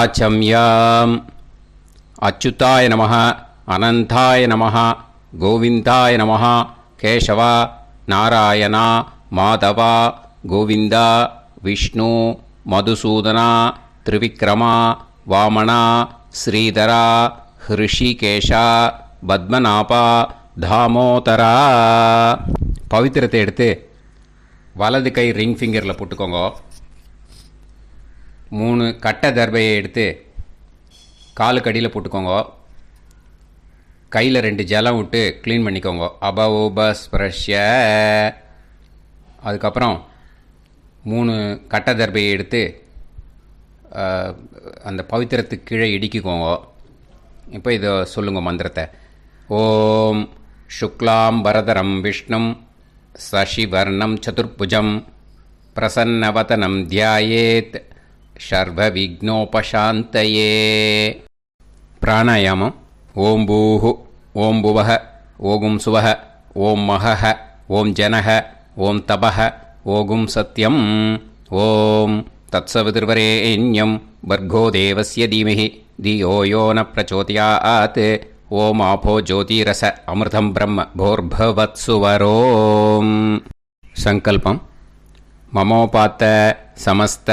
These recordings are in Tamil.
ஆச்சம்யாம். அச்சுதாய நமः, அனந்தாய நமः, கோவிந்தாய நமः, கேசவா, நாராயணா, மாதவா, கோவிந்தா, விஷ்ணு, மதுசூதனா, திரிவிக்ரமா, வாமனா, ஸ்ரீதரா, ஹிருஷிகேஷா, பத்மநாபா, தாமோதரா. பவித்திரத்தை எடுத்து வலது கை ரிங் ஃபிங்கரில் போட்டுக்கோங்க. 3 கட்டை தர்பையை எடுத்து காலுக்கடியில் போட்டுக்கோங்க. கையில் 2 ஜலம் விட்டு க்ளீன் பண்ணிக்கோங்க. அபவோபஸ்பிரஷ்ய. அதுக்கப்புறம் 3 கட்டை தர்பையை எடுத்து அந்த பவித்திரத்துக்கு கீழே இடிக்கிக்கோங்க. இப்போ இதை சொல்லுங்கள் மந்திரத்தை. ஓம் சுக்லாம் வரதரம் விஷ்ணும் சசிவர்ணம் சதுர்புஜம் பிரசன்னவதனம் தியாயேத் சர்வ விக்னோபசாந்தயே. பிராணாயாமம். ஓம் பூஹு, ஓம் புவஹ, ஓகும் சுவஹ, ஓம் மஹஹ, ஓம் ஜனஹ, ஓம் தபஹ, ஓகும் சத்யம். ஓம் தத்சவிதுர்வரேண்யம் பர்கோ தேவஸ்ய தீமஹி தியோ யோ ந பிரச்சோதயாத். ஓம் ஆபோ ஜோதிரச அமிர்தம் பிரம்ம போர்பவத்சுவரோம். சங்கல்பம். மமோபாத்த சமஸ்த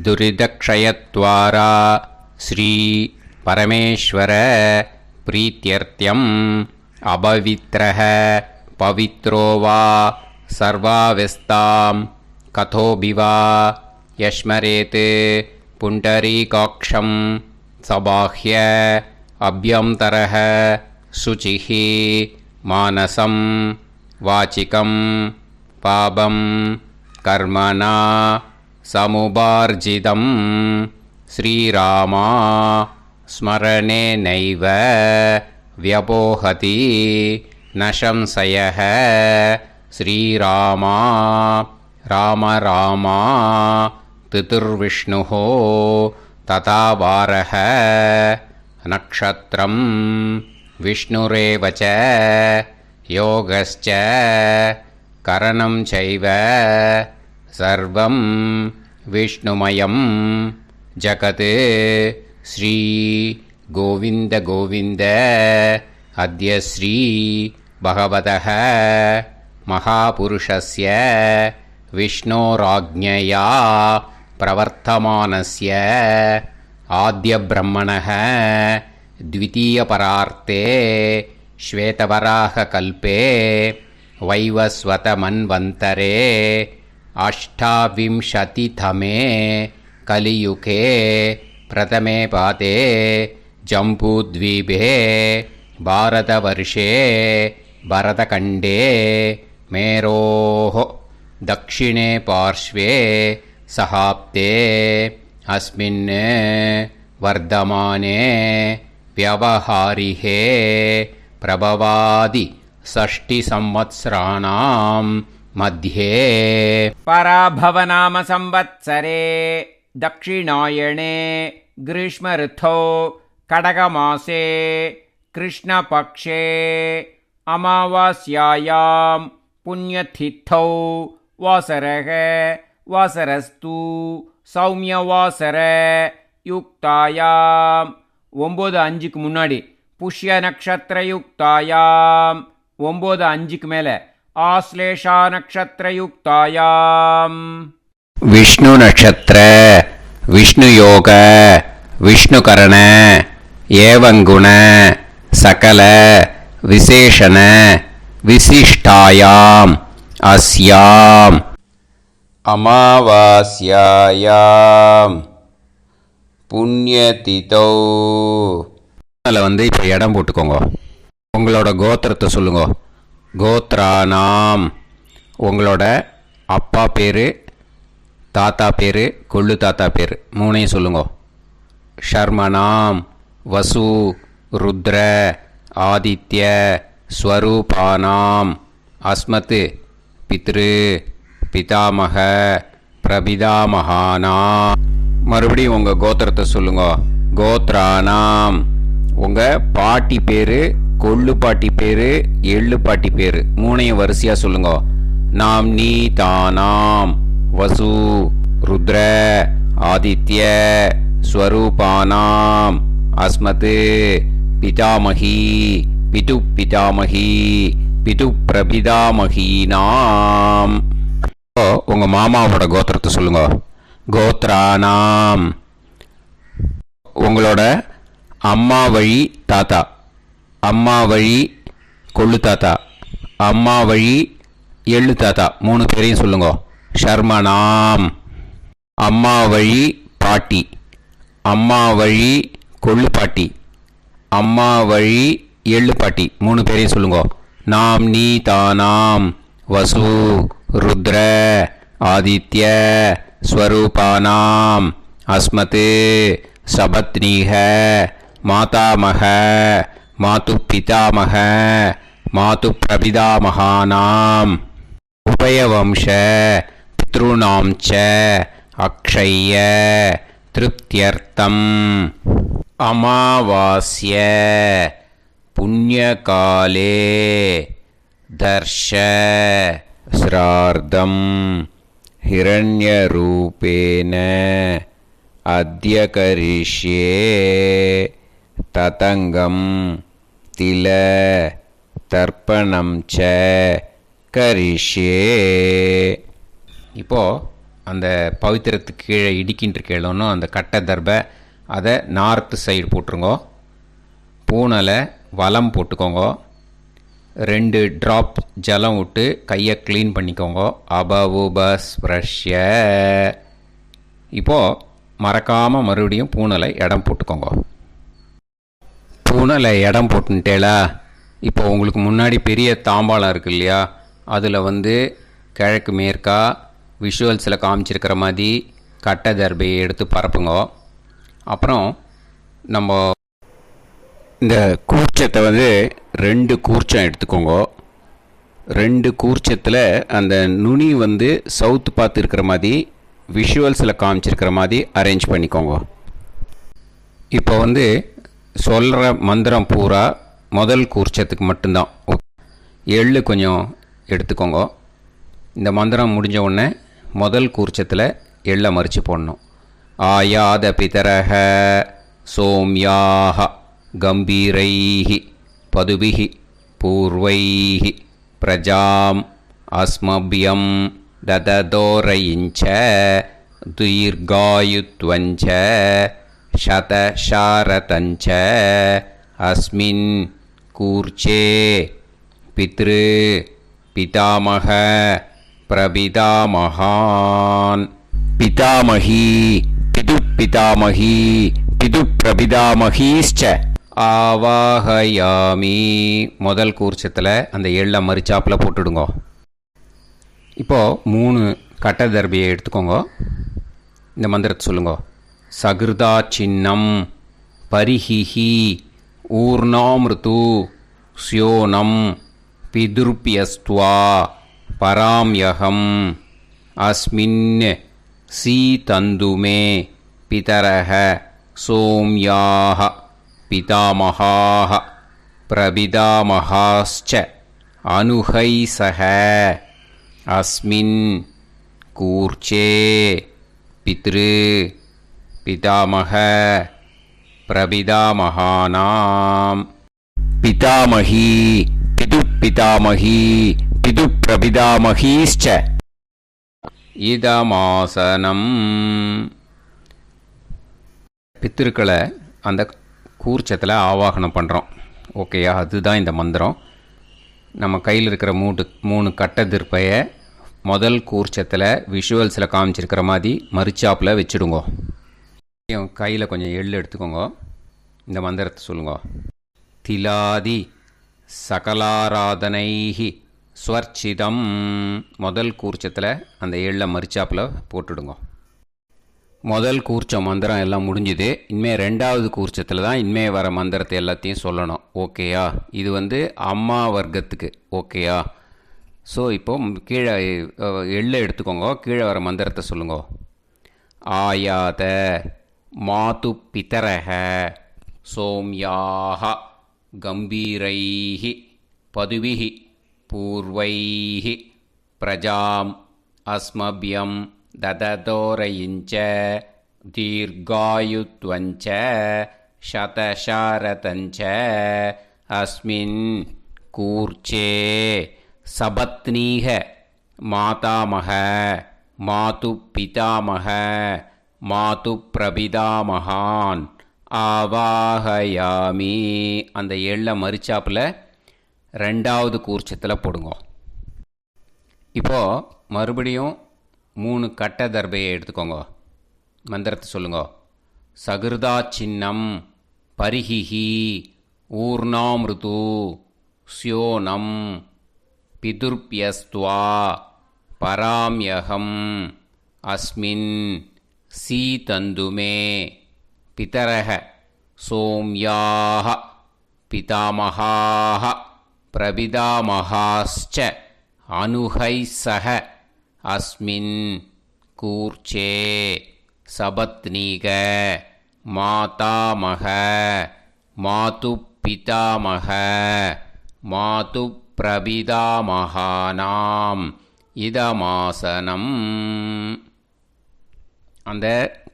துரிதக்ஷயத்வாரா ஸ்ரீ பரமேஸ்வர பிரீத்யர்த்தியம் அபவித்ரஹ பவித்ரோ வா சர்வாவஸ்தாம் கதோபிவா யஸ்மரேத் புண்டரீகாக்ஷம் சபாஹ்ய அப்யந்தரஹ சுசிஹ மானசம் வாசிகம் பாபம் கர்மணா சமுபார்ஜிதம் ஸ்ரீராமா ஸ்மரணேனைவ வ்யபோஹதி ந சம்சயः. ஸ்ரீராமா ராம ராமா திதிர்விஷ்ணுः ததா வாரः. நக்ஷத்ரம் விஷ்ணுரேவ ச யோகஸ்ச கரணம் சைவ சர்வம் விஷ்ணுமயம் ஜகத். ஸ்ரீ கோவிந்த கோவிந்த அத்ய ஸ்ரீ பகவதः மகாபுருஷஸ்ய விஷ்ணோராஜ்ஞயா பிரவர்த்தமானஸ்ய ஆத்ய பிரம்மணः த்விதீயபரார்த்தே ஸ்வேதவராக கல்பே வைவஸ்வத மன்வந்தரே அஷ்டாவிம்சதிதமே கலியுகே பிரதமே பாதே ஜம்பூத்வீபே பாரதவர்ஷே பரதகண்டே மேரோः தக்ஷிணே பார்ஷ்வே சஹாப்தே அஸ்மின் வர்தமானே व्यवहारिहे प्रभवादि 6 संवत्सराणां मध्ये पराभवनाम संवत्सरे दक्षिणायणे ग्रीष्मऋतौ कडगमासे कृष्णपक्षे अमावास्यायां पुण्यतिथौ वासरः वासरस्तु सौम्यवासर யுக்தாயாம் 9:05க்கு முன்னாடி புஷ்ய நக்ஷத்திர யுக்தாயாம் 9:05க்கு மேலே ஆஸ்லேஷா நக்ஷத்திர யுக்தாயாம் விஷ்ணு நட்சத்திர விஷ்ணு யோக விஷ்ணுகரண ஏவங்குண சகல விசேஷண விசிஷ்டாயாம் அஸ்யாம் அமாவாஸ்யாயாம் புண்ணியதிதோ. அதில் இப்போ இடம் போட்டுக்கோங்க. உங்களோட கோத்திரத்தை சொல்லுங்க. கோத்ரானாம் உங்களோட அப்பா பேர், தாத்தா பேர், கொள்ளு தாத்தா பேர் 3ஐயும் சொல்லுங்க. ஷர்மனாம் வசு ருத்ர ஆதித்ய ஸ்வரூபானாம் அஸ்மத் பித்ரு பிதாமக பிரபிதாமகானாம். மறுபடியும் உங்கள் கோத்திரத்தை சொல்லுங்க. கோத்ரானாம் உங்கள் பாட்டி பேர், கொள்ளு பாட்டி பேர், எள்ளு பாட்டி பேர் 3ஐயும் வரிசையாக சொல்லுங்க. நாம் நீ தானாம் வசு ருத்ர ஆதித்ய ஸ்வரூபானாம் அஸ்மத் பிதாமகி பிது பிதாமகி பிது பிரபிதாமகீனாம். உங்க மாமாவோட கோத்திரத்தை சொல்லுங்க. கோத்ரானாம் உங்களோட அம்மா வழி தாத்தா, அம்மா வழி கொள்ளு தாத்தா, அம்மா வழி எள்ளு தாத்தா, 3 பேரையும் சொல்லுங்க. ஷர்மனாம் அம்மா வழி பாட்டி, அம்மா வழி கொள்ளு பாட்டி, அம்மா வழி எள்ளு பாட்டி, 3 பேரையும் சொல்லுங்க. நாம் நீ தானாம் வசு ருத்ர ஆதித்ய ஸ்வரூபானாம் அஸ்மத் சபத்னீஹ மாதாமக மாது பிதாமக மாது பிரபிதாமகானாம் உபயவம்ச பித்ருணாம் ச அக்ஷய்ய திருப்தியர்த்தம் அமாவாஸ்ய புண்ணியகாலே தர்ஷ ஸ்ரார்த்தம் ஹிரண்யரூபேன அத்ய கரிஷ்யே ததங்கம் தில தர்ப்பணம் ச கரிஷ்யே. இப்போது அந்த பவித்திரத்துக்கு கீழே இடிக்கின்ற கேளோன்னு அந்த கட்டை தர்பை அதை நார்த்து சைடு போட்டுருங்கோ. பூனலை வலம் போட்டுக்கோங்க. 2 ட்ராப் ஜலம் விட்டு கையை க்ளீன் பண்ணிக்கோங்க. அபவுபஸ்ப்ரஷ்ய. இப்போது மறக்காமல் மறுபடியும் பூனலை இடம் போட்டுக்கோங்க. பூனலை இடம் போட்டுட்டேலா. இப்போ உங்களுக்கு முன்னாடி பெரிய தாம்பாளம் இருக்குது இல்லையா, அதில் கிழக்கு மேற்கா விஷுவல்ஸில் காமிச்சிருக்கிற மாதிரி கட்டை தர்பையை எடுத்து பரப்புங்க. அப்புறம் நம்ம இந்த கூர்ச்சத்தை 2 கூர்ச்சம் எடுத்துக்கோங்க. 2 கூர்ச்சத்தில் அந்த நுனி சவுத்து பார்த்து இருக்கிற மாதிரி விஷுவல்ஸில் காமிச்சிருக்கிற மாதிரி அரேஞ்ச் பண்ணிக்கோங்க. இப்போ சொல்கிற மந்திரம் பூரா முதல் கூர்ச்சத்துக்கு மட்டும்தான். எள்ளு கொஞ்சம் எடுத்துக்கோங்க. இந்த மந்திரம் முடிஞ்ச உடனே முதல் கூர்ச்சத்தில் எள்ளை மறித்து போடணும். ஆயாத பிதரஹ சோம்யாக கம்பீரைஹி பதுபிஹி பூர்வைஹி பிரஜாம் அஸ்மபியம் தததோரயிஞ்ச தீர்காயுத்வஞ்ச சதசாரதஞ்ச அஸ்மின் கூர்ச்சே பித்ரு பிதாமக பிரபிதாமகான் பிதாமகி பிது பிதாமகி பிது பிரபிதாமகீஷ்ச ஆவாஹயாமி. முதல் கூர்ச்சத்தில் அந்த எள்ளை மறிச்சாப்பில் போட்டுடுங்க. இப்போது 3 கட்டை தர்பியை எடுத்துக்கோங்க. இந்த மந்திரத்தை சொல்லுங்க. சகிருதா சின்னம் பரிஹிஹி ஊர்ணாமிருத்து ஸ்யோனம் பிதுர்பியஸ்துவா பராம்யகம் அஸ்மின் சீதந்துமே பிதரஹ சோம்யாக பிதாமகாः பிரபிதாமகாश्च அனுஹைசஹ அஸ்மின் கூர்ச்சே பித்ரு பிதாமக பிரபிதாமகானாம் பிதாமகி பிது பிதாமகி பிது பிரபிதாமகீश्च இதமாசனம். பித்திருக்களை அந்த கூர்ச்சத்தில் ஆவாகனம் பண்ணுறோம். ஓகேயா? அதுதான் இந்த மந்திரம். நம்ம கையில் இருக்கிற 3 கட்டை திருப்பையை முதல் கூர்ச்சத்தில் விஷுவல்ஸில் காமிச்சிருக்கிற மாதிரி மறிச்சாப்பில் வச்சுடுங்க. கையில் கொஞ்சம் எள்ளு எடுத்துக்கோங்க. இந்த மந்திரத்தை சொல்லுங்க. திலாதி சகலாராதனைஹி ஸ்வர்ச்சிதம். முதல் கூர்ச்சத்தில் அந்த எள்ளை மறிச்சாப்பில் போட்டுடுங்க. முதல் கூர்ச்சம் மந்திரம் எல்லாம் முடிஞ்சுது. இனிமேல் 2வது கூர்ச்சத்தில் தான் இனிமேல் வர மந்திரத்தை எல்லாத்தையும் சொல்லணும். ஓகேயா? இது அம்மா வர்க்கத்துக்கு. ஓகேயா? ஸோ இப்போ கீழே எள்ளை எடுத்துக்கோங்க. கீழே வர மந்திரத்தை சொல்லுங்க. ஆயாத மாது பிதரஹ சோம்யாக கம்பீரைஹி பதுபிஹி பூர்வைஹி பிரஜாம் அஸ்மபியம் தததோரயிஞ்ச தீர்காயுத்வஞ்ச சதசாரதஞ்ச அஸ்மின் கூர்ச்சே சபத்னீக மாதாமக மாது பிதாமக மாது பிரபிதாமகான் ஆவாஹயாமி. அந்த எள்ள மரிச்சாப்பில் ரெண்டாவது கூர்ச்சத்தில் போடுங்க. இப்போது மறுபடியும் 3 கட்ட தர்பையை எடுத்துக்கோங்க. மந்திரத்தை சொல்லுங்க. சகிருதா சின்னம் பரிஹிஹி ஊர்ணாமிருது ஸ்யோனம் பிதுர்பியஸ்துவா பராம்யகம் அஸ்மின் சீதந்துமே பிதரஹ சோம்யாஹ பிதாமஹாஹ பிரபிதாமஹாஸ்ச அனுஹைசஹ அஸ்மின் கூர்ச்சே சபத்னீக மாதாமக மாது பிதாமக மாது பிரபிதாமகானாம் இதமாசனம். அந்த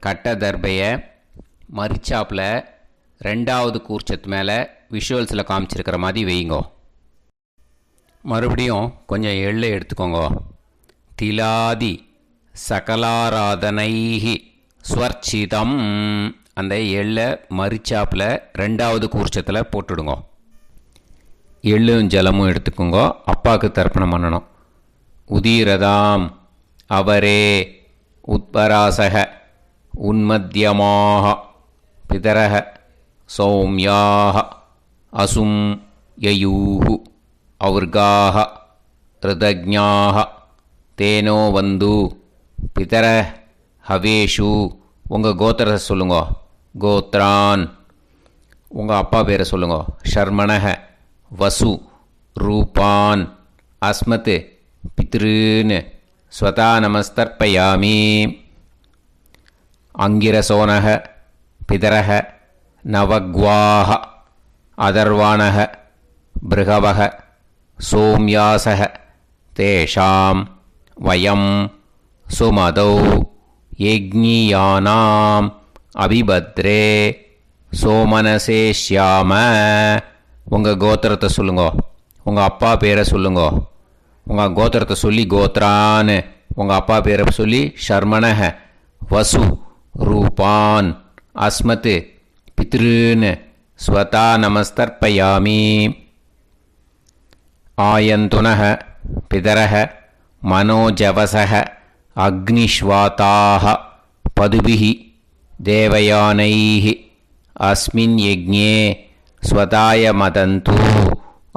கட்ட தர்பையை மரிச்சாப்பில் ரெண்டாவது கூர்ச்சத்து மேலே விஷுவல்ஸில் காமிச்சிருக்கிற மாதிரி வைங்கோ. மறுபடியும் கொஞ்சம் எள்ளு எடுத்துக்கோங்க. திலாதி சகலாராதனைஹி ஸ்வர்ச்சிதம். அந்த எள்ளை மரிச்சாப்பில் ரெண்டாவது கூர்ச்சத்தில் போட்டுடுங்க. எள்ளும் ஜலமும் எடுத்துக்கோங்க. அப்பாவுக்கு தர்ப்பணம் பண்ணணும். உதீரதாம் அவரே உத்பராசக உன்மத்யமாக பிதரக சௌம்யாக அசும் யயூஹு அவுர்காக ரிதஜ்ஞாக தேனோ வந்து பிதர ஹவேஷு. உங்கள் கோத்திரத்தை சொல்லுங்க. கோத்ரான். உங்கள் அப்பா பேரை சொல்லுங்க. ஷர்மணக வசு ரூபான் அஸ்மத் பித்ருன்னு ஸ்வதா நமஸ்தர்ப்பயாமி. அங்கிரசோனக பிதரக நவக்வாஹ அதர்வாணக பிருகவக சோம்யாசக தேஷாம் வயம் சுமதௌ யக்ஞியானாம் அபிபத்ரே சோமனசேஷ்யாம. உங்கள் கோத்திரத்தை சொல்லுங்க. உங்கள் அப்பா பேரை சொல்லுங்க. உங்கள் கோத்திரத்தை சொல்லி கோத்ரான்னு, உங்கள் அப்பா பேரை சொல்லி ஷர்மணக வசு ரூபான் அஸ்மத் பித்ருன்னு ஸ்வதா நமஸ்தர்ப்பயாமி. ஆயந்துனக பிதரக மனோஜவசக அக்னிஷ்வாதாக பதுபிஹி தேவயானைஹி அஸ்மின் யஜ்ஞே ஸ்வதாய மதந்து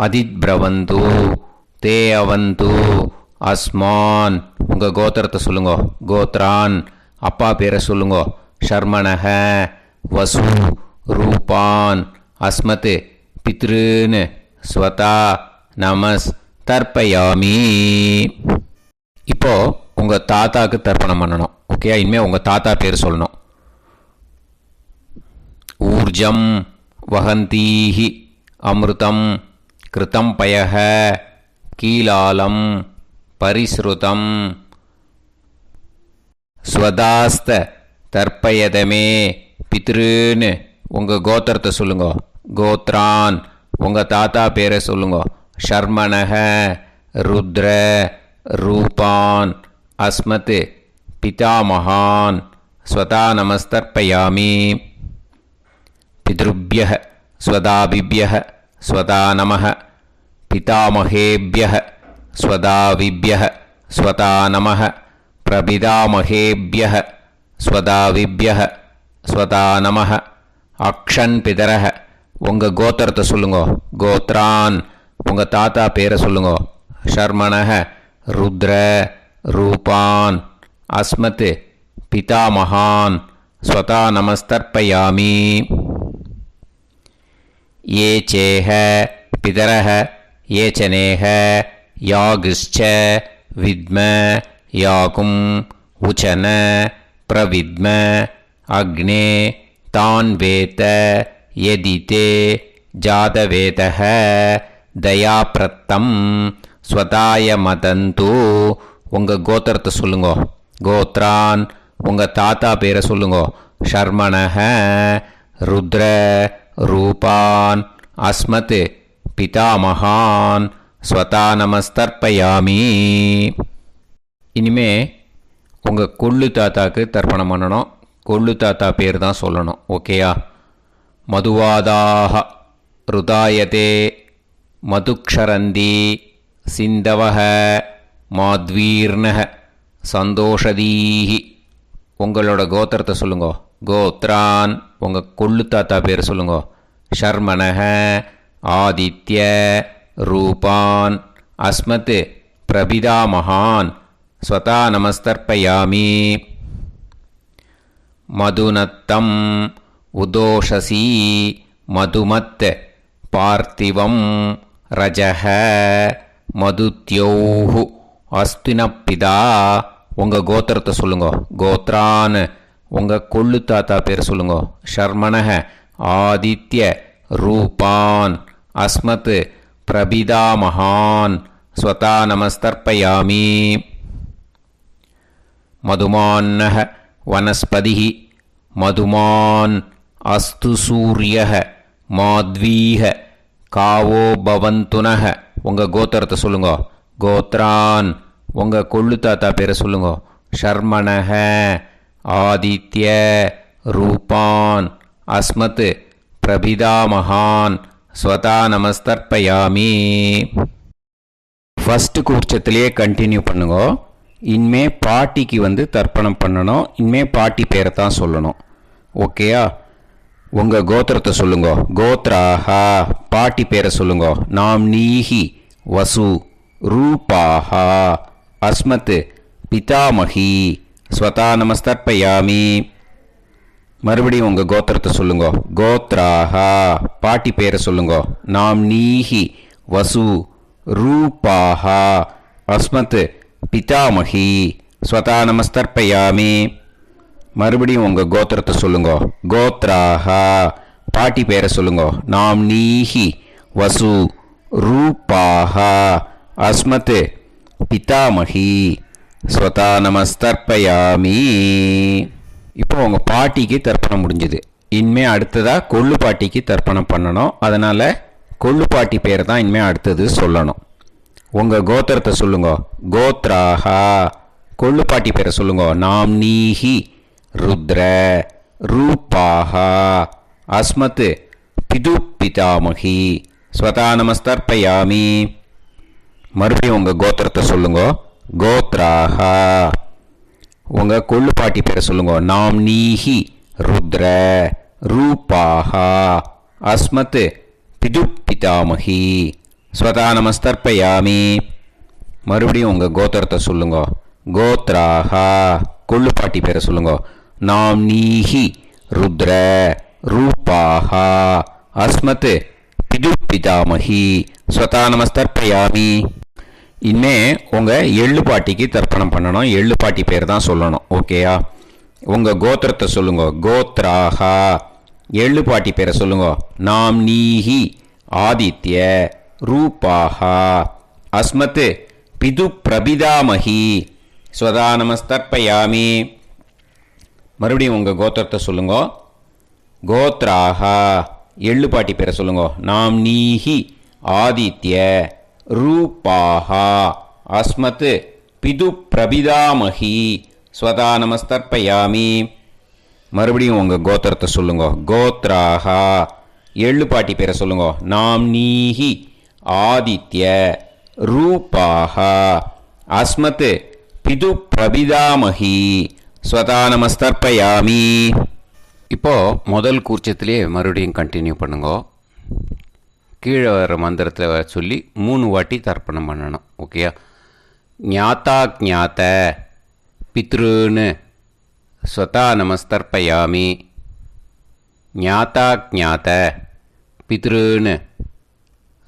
அதித்பிரவந்து தே அவது அஸ்மான். உங்கள் கோத்திரத்தை சொல்லுங்க. கோத்ரான். அப்பா பேரை சொல்லுங்க. ஷர்மணக வசு ரூபான் அஸ்மத் பித்ருன்னு ஸ்வதா நமஸ் தர்ப்பயாமி. இப்போது உங்கள் தாத்தாவுக்கு தர்ப்பணம் பண்ணணும். ஓகே, இனிமேல் உங்கள் தாத்தா பேர் சொல்லணும். ஊர்ஜம் வஹந்தீஹி அமிர்தம் கிருதம் பயஹ கீலாலம் பரிஸ்ருதம் ஸ்வதாஸ்த தர்ப்பயதமே பித்ருன்னு. உங்கள் கோத்திரத்தை சொல்லுங்க. கோத்ரான். உங்கள் தாத்தா பேரை சொல்லுங்க. ஷர்மணக ருத்ர ரூபான் அஸ்மத் பிதாமகான் ஸ்வதா நமஸ்தர்ப்பயாமி. பித்ருப்யஹ ஸ்வதாபிப்யஹ ஸ்வதா நமஹ பிதாமகேப்யஹ ஸ்வதாவிப்யஹ ஸ்வதா நமஹ பிரபிதாமகேப்யஹ ஸ்வதாவிப்யஹ ஸ்வதா நமஹ. அக்ஷன் பிதரஹ. உங்கள் கோத்திரத்தை சொல்லுங்க. கோத்ரான். உங்கள் தாத்தா பேரை சொல்லுங்க. ஷர்மணக ருத்ர ரூபான் அஸ்மத் பிதாமகான் ஸ்வதா நமஸ்தர்ப்பயாமி. ये चेह पितरः ये चनेह यागश्च विद्म याकुम् उचन प्रविद्म अग्ने तान् वेत यदिते जातवेतः दयाप्रत्तं स्वताय मदन्तु. உங்கள் கோத்திரத்தை சொல்லுங்க. கோத்ரான். உங்கள் தாத்தா பேரை சொல்லுங்க. ஷர்மணஹ ருத்ர ரூபான் அஸ்மத் பிதாமகான் ஸ்வதா நமஸ்தர்ப்பயாமி. இனிமே உங்கள் கொள்ளு தாத்தாக்கு தர்ப்பணம் பண்ணணும். கொள்ளு தாத்தா பேர் தான் சொல்லணும். ஓகேயா? மதுவாதாக ருதாயதே மதுக்ஷரந்தி சிந்தவஹ மாத்வீர்ணஹ சந்தோஷதீஹி. உங்களோட கோத்திரத்தை சொல்லுங்க. கோத்ரான் உங்கள் கொள்ளு தாத்தா பேர் சொல்லுங்க. ஷர்மணஹ ஆதித்ய ரூபான் அஸ்மத் பிரபிதாமகான் ஸ்வதா நமஸ்தர்ப்பயாமி. மதுநத்தம் உதோஷசி மதுமத் பார்த்திவம் ரஜஹ மதுத்யோஹு அஸ்தினப்பிதா. உங்கள் கோத்திரத்தை சொல்லுங்க. கோத்ரான் உங்கள் கொள்ளு தாத்தா பேர் சொல்லுங்க. ஷர்மணஹ ஆதித்ய ரூபான் அஸ்மத் பிரபிதாமகான் ஸ்வதா நமஸ்தர்ப்பயாமி. மதுமான்னஹ வனஸ்பதிஹி மதுமான் அஸ்து சூரியஹ மாத்வீஹ காவோ பவந்துனஹ. உங்கள் கோத்திரத்தை சொல்லுங்க. கோத்ரான் உங்கள் கொள்ளு தாத்தா பேரை சொல்லுங்க. ஷர்மணஹ ஆதித்ய ரூபான் அஸ்மத் பிரபிதாமகான் ஸ்வதா நமஸ்தர்ப்பயாமி. ஃபஸ்ட்டு கூர்ச்சத்திலேயே கண்டினியூ பண்ணுங்க. இனிமே பாட்டிக்கு தர்ப்பணம் பண்ணணும். இனிமே பாட்டி பேரை தான் சொல்லணும். ஓகேயா? உங்கள் கோத்திரத்தை சொல்லுங்க. கோத்ராஹா பாட்டி பேரை சொல்லுங்க. நாம் நீஹி வசு ரூபாஹா அஸ்மத் பிதாமகி ஸ்வதா நமஸ்தர்ப்பயாமி. மறுபடியும் உங்கள் கோத்திரத்தை சொல்லுங்க. கோத்ராஹா பாட்டி பேரை சொல்லுங்க. நாம் நீஹி வசு ரூபாஹா அஸ்மத் பிதாமகி ஸ்வதா நமஸ்தர்ப்பயாமி. மறுபடியும் உங்கள் கோத்திரத்தை சொல்லுங்க. கோத்ராஹா பாட்டி பேரை சொல்லுங்க. நாம் நீஹி வசு ரூபாஹா அஸ்மத் பிதாமகி ஸ்வதா நமஸ்தர்ப்பயாமி. இப்போ உங்கள் பாட்டிக்கு தர்ப்பணம் முடிஞ்சுது. இனிமே அடுத்ததாக கொள்ளு பாட்டிக்கு தர்ப்பணம் பண்ணணும். அதனால் கொள்ளு பாட்டி பேரை தான் இனிமேல் அடுத்தது சொல்லணும். உங்கள் கோத்திரத்தை சொல்லுங்க. கோத்ராஹா கொள்ளு பாட்டி பேரை சொல்லுங்க. நாம் நீஹி ருத்ர ரூபாஹா அஸ்மத் பிது பிதாமகி ஸ்வதா நமஸ்தர்ப்பயாமி. மறுபடியும் உங்கள் கோத்திரத்தை சொல்லுங்க. கோத்ராஹா உங்கள் கொள்ளு பாட்டி பேரை சொல்லுங்க. நாம் நீஹி ருத்ர ரூபாஹா அஸ்மத் பிது பிதாமகி ஸ்வதா நமஸ்தர்ப்பயாமி. மறுபடியும் உங்கள் கோத்திரத்தை சொல்லுங்க. கோத்ராஹா கொள்ளு பாட்டி பேரை சொல்லுங்க. நாம் நீஹி ருத்ர ரூபாஹா அஸ்மத் பிது பிதாமகி ஸ்வதா நமஸ்தர்ப்பயாமி. இனிமே உங்கள் எள்ளு பாட்டிக்கு தர்ப்பணம் பண்ணணும். எள்ளு பாட்டி பேர் தான் சொல்லணும். ஓகேயா? உங்கள் கோத்திரத்தை சொல்லுங்க. கோத்ராஹா எள்ளு பாட்டி பேரை சொல்லுங்க. நாம் நீஹி ஆதித்ய ரூபாஹா அஸ்மத் பிது பிரபிதாமகி ஸ்வதா நமஸ்தர்ப்பயாமி. மறுபடியும் உங்கள் கோத்திரத்தை சொல்லுங்க. கோத்ராஹா எள்ளு பாட்டி பேரை சொல்லுங்க. நாம் நீஹி ஆதித்ய ரூபாஹா அஸ்மத் பிது பிரபிதாமகி ஸ்வதா நமஸ்தர்ப்பயாமி. மறுபடியும் உங்கள் கோத்திரத்தை சொல்லுங்க. கோத்ராஹா எள்ளு பாட்டி பேரை சொல்லுங்க. நாம் நீஹி ஆதித்ய ரூபாஹா அஸ்மத் பிது பிரபிதாமகி ஸ்வதா நமஸ்தர்ப்பயாமி. இப்போது முதல் கூர்ச்சத்திலே மறுபடியும் கண்டினியூ பண்ணுங்க. கீழே வர மந்திரத்தில் சொல்லி 3 வாட்டி தர்ப்பணம் பண்ணணும். ஓகேயா? ஞாத்தா ஞாத்த பித்ருன்னு ஸ்வதா நமஸ்தர்ப்பயாமி. ஞாத்தா ஞாத்த பித்ருன்னு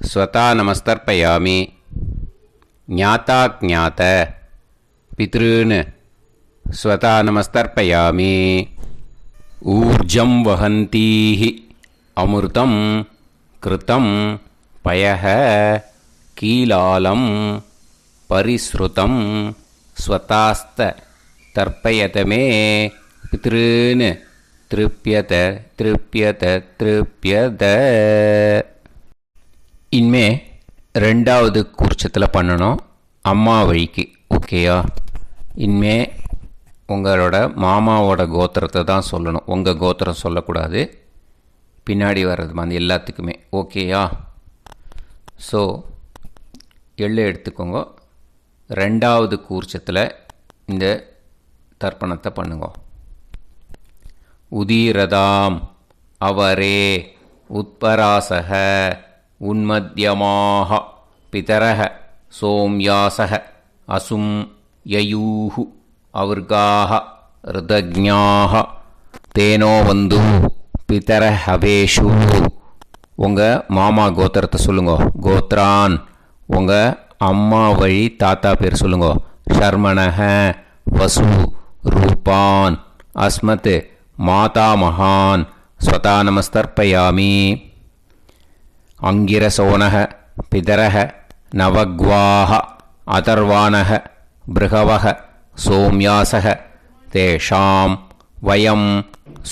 ஸ்வதா நமஸ்தர்ப்பயாமி. ஞாத்தா ஞாத்த பித்ருன்னு ஸ்வதா நமஸ்தர்ப்பயாமி. ஊர்ஜம் வஹந்தீஹி அமிர்தம் கிருதம் பயஹ கீலாலம் பரிஸ்ருதம் ஸ்வதாஸ்த தர்ப்பயதமே பித்ருன்னு திருப்பியத திருப்பியத திருப்பியத. இனிமே ரெண்டாவது கூர்ச்சத்தில் பண்ணணும் அம்மா வழிக்கு. ஓகேயா? இனிமே உங்களோட மாமாவோட கோத்திரத்தை தான் சொல்லணும், உங்கள் கோத்திரம் சொல்லக்கூடாது. பின்னாடி வர்றது மாதிரி எல்லாத்துக்குமே. ஓகேயா? ஸோ எள்ளு எடுத்துக்கோங்க. ரெண்டாவது கூர்ச்சத்தில் இந்த தர்ப்பணத்தை பண்ணுங்க. உதீரதாம் அவரே உத்பராசக உன்மத்யமாக பிதரக சோம்யாசக அசும் யயூஹு அவர்காக ருதஜ்ஞாக தேனோ வந்து பிதர ஹவேஷு. உங்கள் மாமா கோத்திரத்தை சொல்லுங்க. கோத்ரான் உங்கள் அம்மா வழி தாத்தா பேர் சொல்லுங்க. ஷர்மணக வசு ரூபான் அஸ்மத் மாதா மகான் ஸ்வதா நமஸ்தர்ப்பயாமி. அங்கிரசோனக பிதரக நவக்வாக அதர்வானக பிருகவக சோம்யாசக தேஷாம் வயம்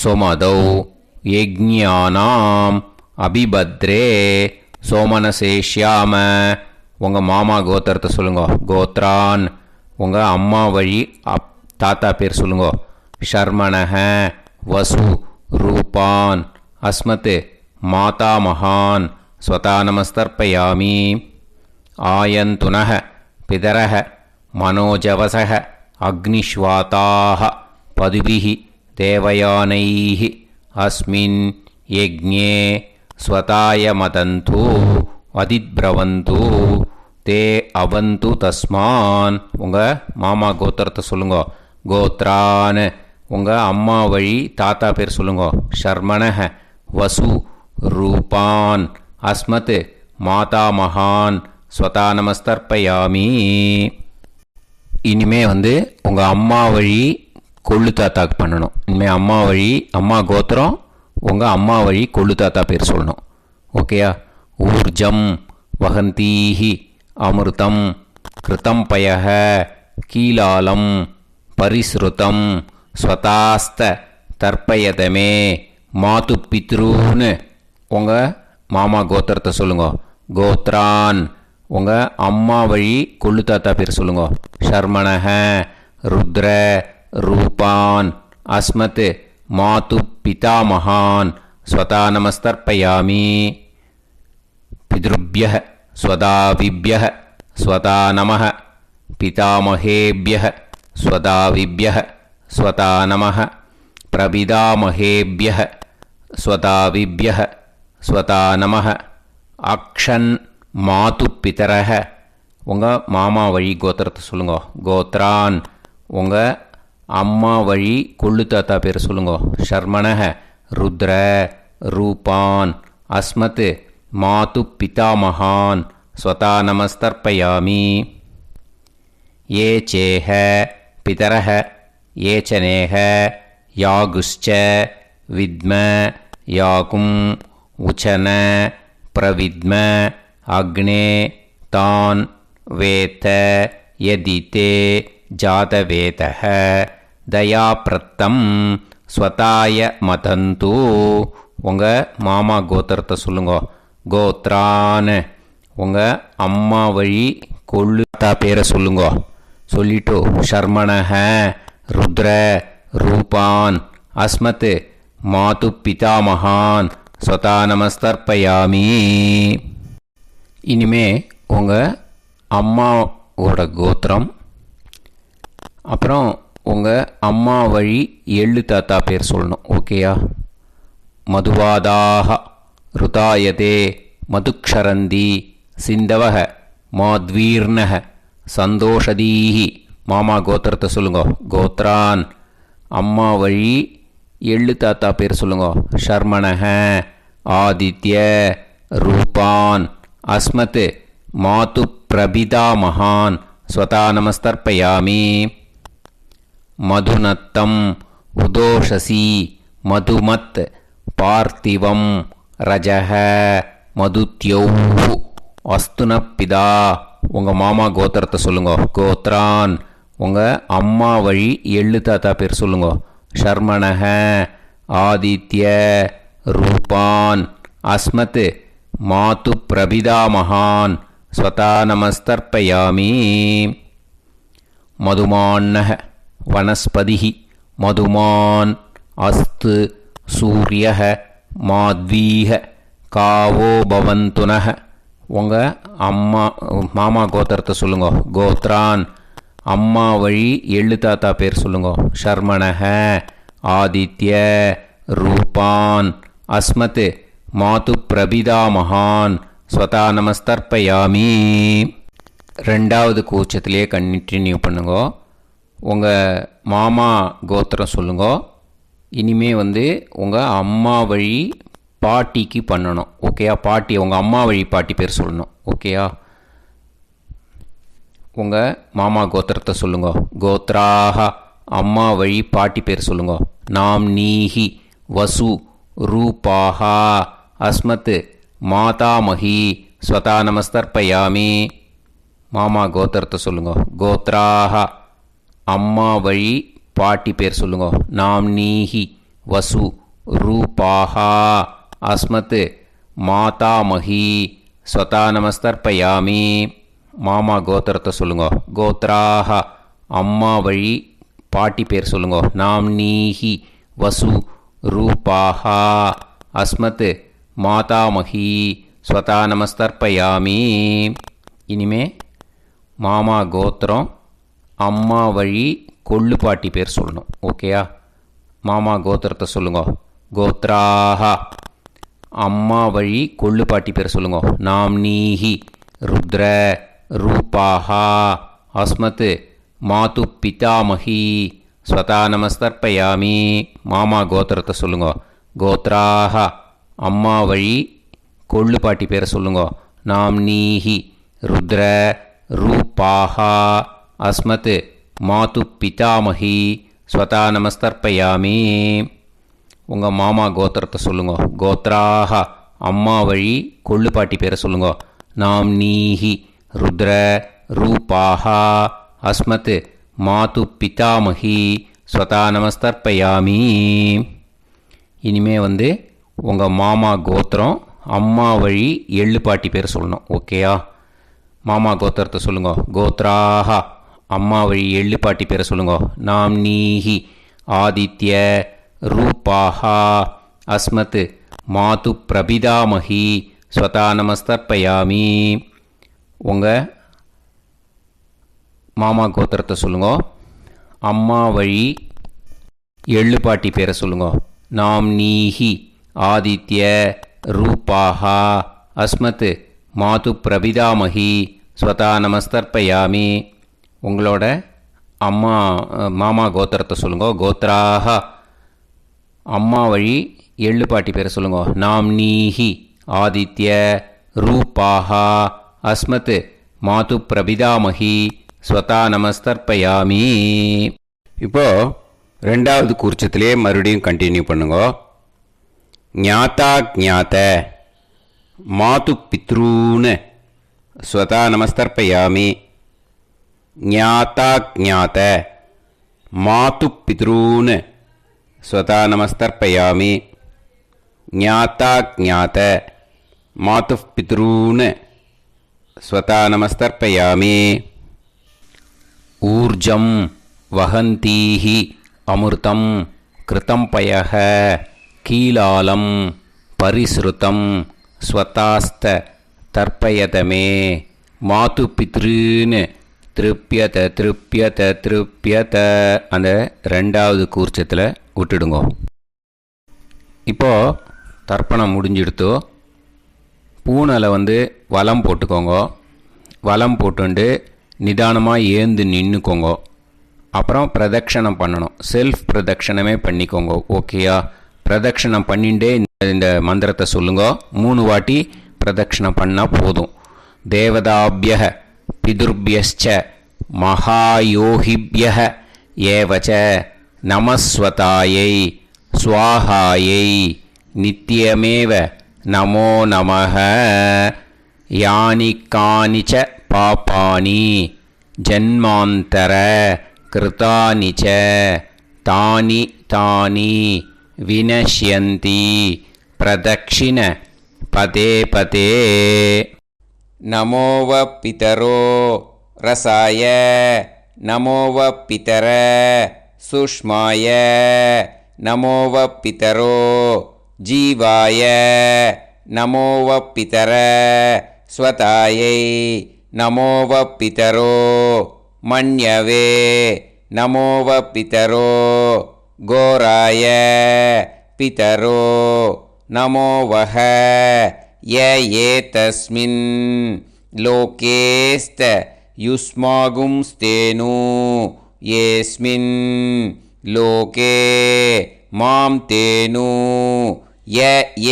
சொமதௌ யஜ்ஞானாம் அபிபத்ரே சோமனசேஷ்யாம. உங்கள் மாமா கோத்திரத்தை சொல்லுங்க. கோத்ரான் உங்கள் அம்மா வழி தாத்தா பேர் சொல்லுங்க. ஷர்மணக வசு ரூபான் அஸ்மத் மாதா மகான் ஸ்வதா நமஸ்தர்ப்பயாமி. ஆயந்துனக பிதரக மனோஜவசக அக்னிஷ்வாதாக பதுபிஹி தேவயானைஹி அஸ்மின் யஜ்ஞே ஸ்வதாய மதந்து அதித்ரவந்து தே அவந்து தஸ்மான். உங்கள் மாமா கோத்திரத்தை சொல்லுங்க. கோத்ரான் உங்கள் அம்மா வழி தாத்தா பேர் சொல்லுங்க. ஷர்மணக வசு ரூபான் அஸ்மத் மாதா மகான் ஸ்வதா நமஸ்தர்ப்பயாமி. இனிமே உங்கள் அம்மா வழி கொள்ளு தாத்தாக்கு பண்ணணும். இனிமேல் அம்மா வழி அம்மா கோத்திரம் உங்கள் அம்மா வழி கொள்ளு தாத்தா பேர் சொல்லணும். ஓகேயா? ஊர்ஜம் வகந்தீஹி அமிர்தம் கிருதம் பயக கீலாலம் பரிஸ்ருதம் ஸ்வதாஸ்த தர்ப்பயதமே மாது பித்ருன்னு உங்கள் மாமா கோத்திரத்தை சொல்லுங்க. கோத்ரான் உங்கள் அம்மா வழி கொள்ளு தாத்தா பேர் சொல்லுங்க. ஷர்மணக ருத்ர ரூபான் அஸ்மத் மாது பிதா மகான் ஸ்வதா நமஸ்தர்ப்பயாமி. பித்ருப்யः ஸ்வதாவிப்யः ஸ்வதா நமः பிதாமகேப்யः ஸ்வதாவிப்யः ஸ்வதா நமः பிரபிதாமகேப்யः ஸ்வதாவிப்யः ஸ்வதா நமः. அக்ஷன் மாது பிதரக உங்கள் மாமா வழி கோத்திரத்தை சொல்லுங்க. கோத்ரான் உங்கள் அம்மா வழி கொள்ளு தாத்தா பேர் சொல்லுங்க. ஷர்மணக ருத்ர ரூபான் அஸ்மத் மாது பிதா மகான் ஸ்வதா நமஸ்தர்ப்பயாமி. ஏ சேஹ பிதரக ஏ சனேஹ யாகுஷ்ச வித்ம யாகும் உச்சன பிரவித்ம அக்னே தான் வேத யதிதே ஜாதவேதः தயாப்ரத்தம் ஸ்வதாய மதந்து. உங்கள் மாமா கோத்திரத்தை சொல்லுங்க. கோத்ரான் உங்கள் அம்மா வழி கொள்ளு தாத்தா பேரை சொல்லுங்க. சொல்லிட்டு ஷர்மணக ருத்ர ரூபான் அஸ்மத் மாது பிதா மகான் ஸ்வதா நமஸ்தர்ப்பயாமி. இனிமே உங்கள் அம்மாவோட கோத்திரம் அப்புறம் உங்கள் அம்மா வழி எள்ளு தாத்தா பேர் சொல்லணும். ஓகேயா? மதுவாதாக ருதாயதே மதுக்ஷரந்தி சிந்தவக மாத்வீர்ணக சந்தோஷதீஹி. மாமா கோத்திரத்தை சொல்லுங்க. கோத்ரான் அம்மா வழி எள்ளு தாத்தா பேர் சொல்லுங்க. ஷர்மணக ஆதித்ய ரூபான் அஸ்மத் மாது பிரபிதா மகான் ஸ்வதா நமஸ்தர்ப்பயாமி. மதுநத்தம் உதோஷசி மதுமத் பார்த்திவம் ரஜக மதுத்யௌ அஸ்துனப்பிதா. உங்கள் மாமா கோத்திரத்தை சொல்லுங்க. கோத்ரான் உங்கள் அம்மா வழி எள்ளு தாத்தா பேர் சொல்லுங்க. ஷர்மணஹ ஆதித்ய ரூபான் அஸ்மத் மாது பிரபிதாமகான் ஸ்வதா நமஸ்தர்ப்பயாமி. மதுமான்னஹ வனஸ்பதிஹி மதுமான் அஸ்து சூரியஹ மாத்வீஹ காவோ பவந்துனஹ. உங்கள் மாமா கோத்திரத்தை சொல்லுங்க. கோத்ரான் அம்மா வழி எள்ளு தாத்தா பேர் சொல்லுங்க. ஷர்மணஹ ஆதித்ய ரூபான் அஸ்மத் மாது பிரபிதாமகான் ஸ்வதா நமஸ்தர்ப்பயாமி. ரெண்டாவது கூச்சத்திலே கண்டினியூ பண்ணுங்க. உங்கள் மாமா கோத்திரம் சொல்லுங்க. இனிமே உங்கள் அம்மா வழி பாட்டிக்கு பண்ணணும். ஓகேயா? பாட்டி உங்கள் அம்மா வழி பாட்டி பேர் சொல்லணும். ஓகேயா? உங்கள் மாமா கோத்திரத்தை சொல்லுங்க. கோத்ராக அம்மா வழி பாட்டி பேர் சொல்லுங்க. நாம் நீஹி வசு ரூபாஹா அஸ்மத் மாதாமஹி ஸ்வதா நமஸ்தர்ப்பயாமி. மாமா கோத்திரத்தை சொல்லுங்க. கோத்ராக அம்மா வழி பாட்டி பேர் சொல்லுங்க. நாம் நீஹி வசு ரூபாஹா அஸ்மத் மாதாமஹி ஸ்வதா நமஸ்தர்ப்பயாமி. மாமா கோத்திரத்தை சொல்லுங்க. கோத்ராக அம்மா வழி பாட்டி பேர் சொல்லுங்க. நாம் நீஹி வசு ரூபாஹா அஸ்மத் மாதாமஹி ஸ்வதா நமஸ்தர்ப்பயாமி. இனிமே மாமா கோத்திரம் அம்மா வழி கொள்ளு பாட்டி பேர் சொல்லணும். ஓகேயா? மாமா கோத்திரத்தை சொல்லுங்க. கோத்ராக அம்மா வழி கொள்ளு பாட்டி பேர் சொல்லுங்க. நாம் நீஹி ருத்ர ரூபாஹா அஸ்மத் மாது பிதாமஹி ஸ்வதா நமஸ்தர்ப்பயாமி. மாமா கோத்திரத்தை சொல்லுங்க. கோத்ராக அம்மா வழி கொள்ளு பாட்டி பேரை சொல்லுங்க. நாம் நீஹி ருத்ர ரூபாஹா அஸ்மத் மாது பிதாமஹி ஸ்வதா நமஸ்தர்ப்பயாமி. உங்கள் மாமா கோத்திரத்தை சொல்லுங்க. கோத்ராக அம்மா வழி கொள்ளு பாட்டி பேரை சொல்லுங்க. நாம் நீஹி ருத்ர ரூபாஹா அஸ்மத் மாது பிதாமஹி ஸ்வதா நமஸ்தர்ப்பயாமி. இனிமே உங்கள் மாமா கோத்திரம் அம்மா வழி எள்ளு பாட்டி பேர் சொல்லணும். ஓகேயா? மாமா கோத்திரத்தை சொல்லுங்க. கோத்ராக அம்மா வழி எள்ளு பாட்டி பேரை சொல்லுங்க. நாம் நீஹி ஆதித்ய ரூபாஹா அஸ்மத் மாது பிரபிதாமஹி ஸ்வதா நமஸ்தர்ப்பயாமி. உங்கள் மாமா கோத்திரத்தை சொல்லுங்க. அம்மா வழி எள்ளு பாட்டி பேரை சொல்லுங்க. நாம் நீஹி ஆதித்ய ரூபாஹா அஸ்மத் மாது பிரபிதாமஹி ஸ்வதா நமஸ்தர்ப்பயாமி. உங்களோட மாமா கோத்திரத்தை சொல்லுங்க. கோத்ராக அம்மா வழி எள்ளு பாட்டி பேரை சொல்லுங்க. நாம் நீஹி ஆதித்ய ரூபாஹா அஸ்மத் மாது பிரபிதாமஹி ஸ்வதா நமஸ்தர்ப்பயாமி. இப்போது ரெண்டாவது கூர்ச்சத்திலே மறுபடியும் கண்டினியூ பண்ணுங்க. ஞாதா ஞாத மாது பித்ரூன் ஸ்வதா நமஸ்தர்ப்பயாமி. ஞாதா ஞாத மாது பித்ரூன் ஸ்வதா நமஸ்தர்ப்பயாமி. ஞாதா ஞாத மாது பித்ரூன் ஸ்வதா நமஸ்தர்ப்பயாமி. ஊர்ஜம் வஹந்தீஹி அமிர்தம் கிருதம் பயஹ கீலாலம் பரிஸ்ருதம் ஸ்வதாஸ்த தர்ப்பயதமே மாது பித்ருன்னு திருப்பியத திருப்பியத திருப்பியத. அந்த ரெண்டாவது கூர்ச்சத்தில் விட்டுடுங்க. இப்போது தர்ப்பணம் முடிஞ்சிடுத்தோ பூனலை வலம் போட்டுக்கோங்க. வலம் போட்டுண்டு நிதானமாக ஏந்து நின்றுக்கோங்க. அப்புறம் பிரதட்சணம் பண்ணணும். செல்ஃப் பிரதட்சணமே பண்ணிக்கோங்க. ஓகேயா? பிரதட்சணம் பண்ணிண்டே இந்த மந்திரத்தை சொல்லுங்க. 3 வாட்டி பிரதட்சணம் பண்ணால் போதும். தேவதாபிய பிதுர்பியச்ச மகாயோகிபிய ஏவச்ச நமஸ்வதாயை ஸ்வாஹாயை நித்யமேவ நமோ நமஹ. யானி கானிச்ச பாபானி ஜன்மாந்தர கிருதானி ச தானி தானி வினஷ்யந்தி பிரதக்ஷிண பதே பதே. நமோவ பிதரோ ரசாய நமோவ பிதர சுஷ்மாய நமோவ பிதரோ ஜீவாய நமோவ பிதர ஸ்வதாயை நமோவ பிதரோ மன்யவே நமோவ பிதரோ கோராய பிதரோ நமோவஹ ய ஏதஸ்மின் லோகேஸ்த யுஸ்மாகும்ஸ்தேனு ஏஸ்மின் லோகே மாம் தேனு ய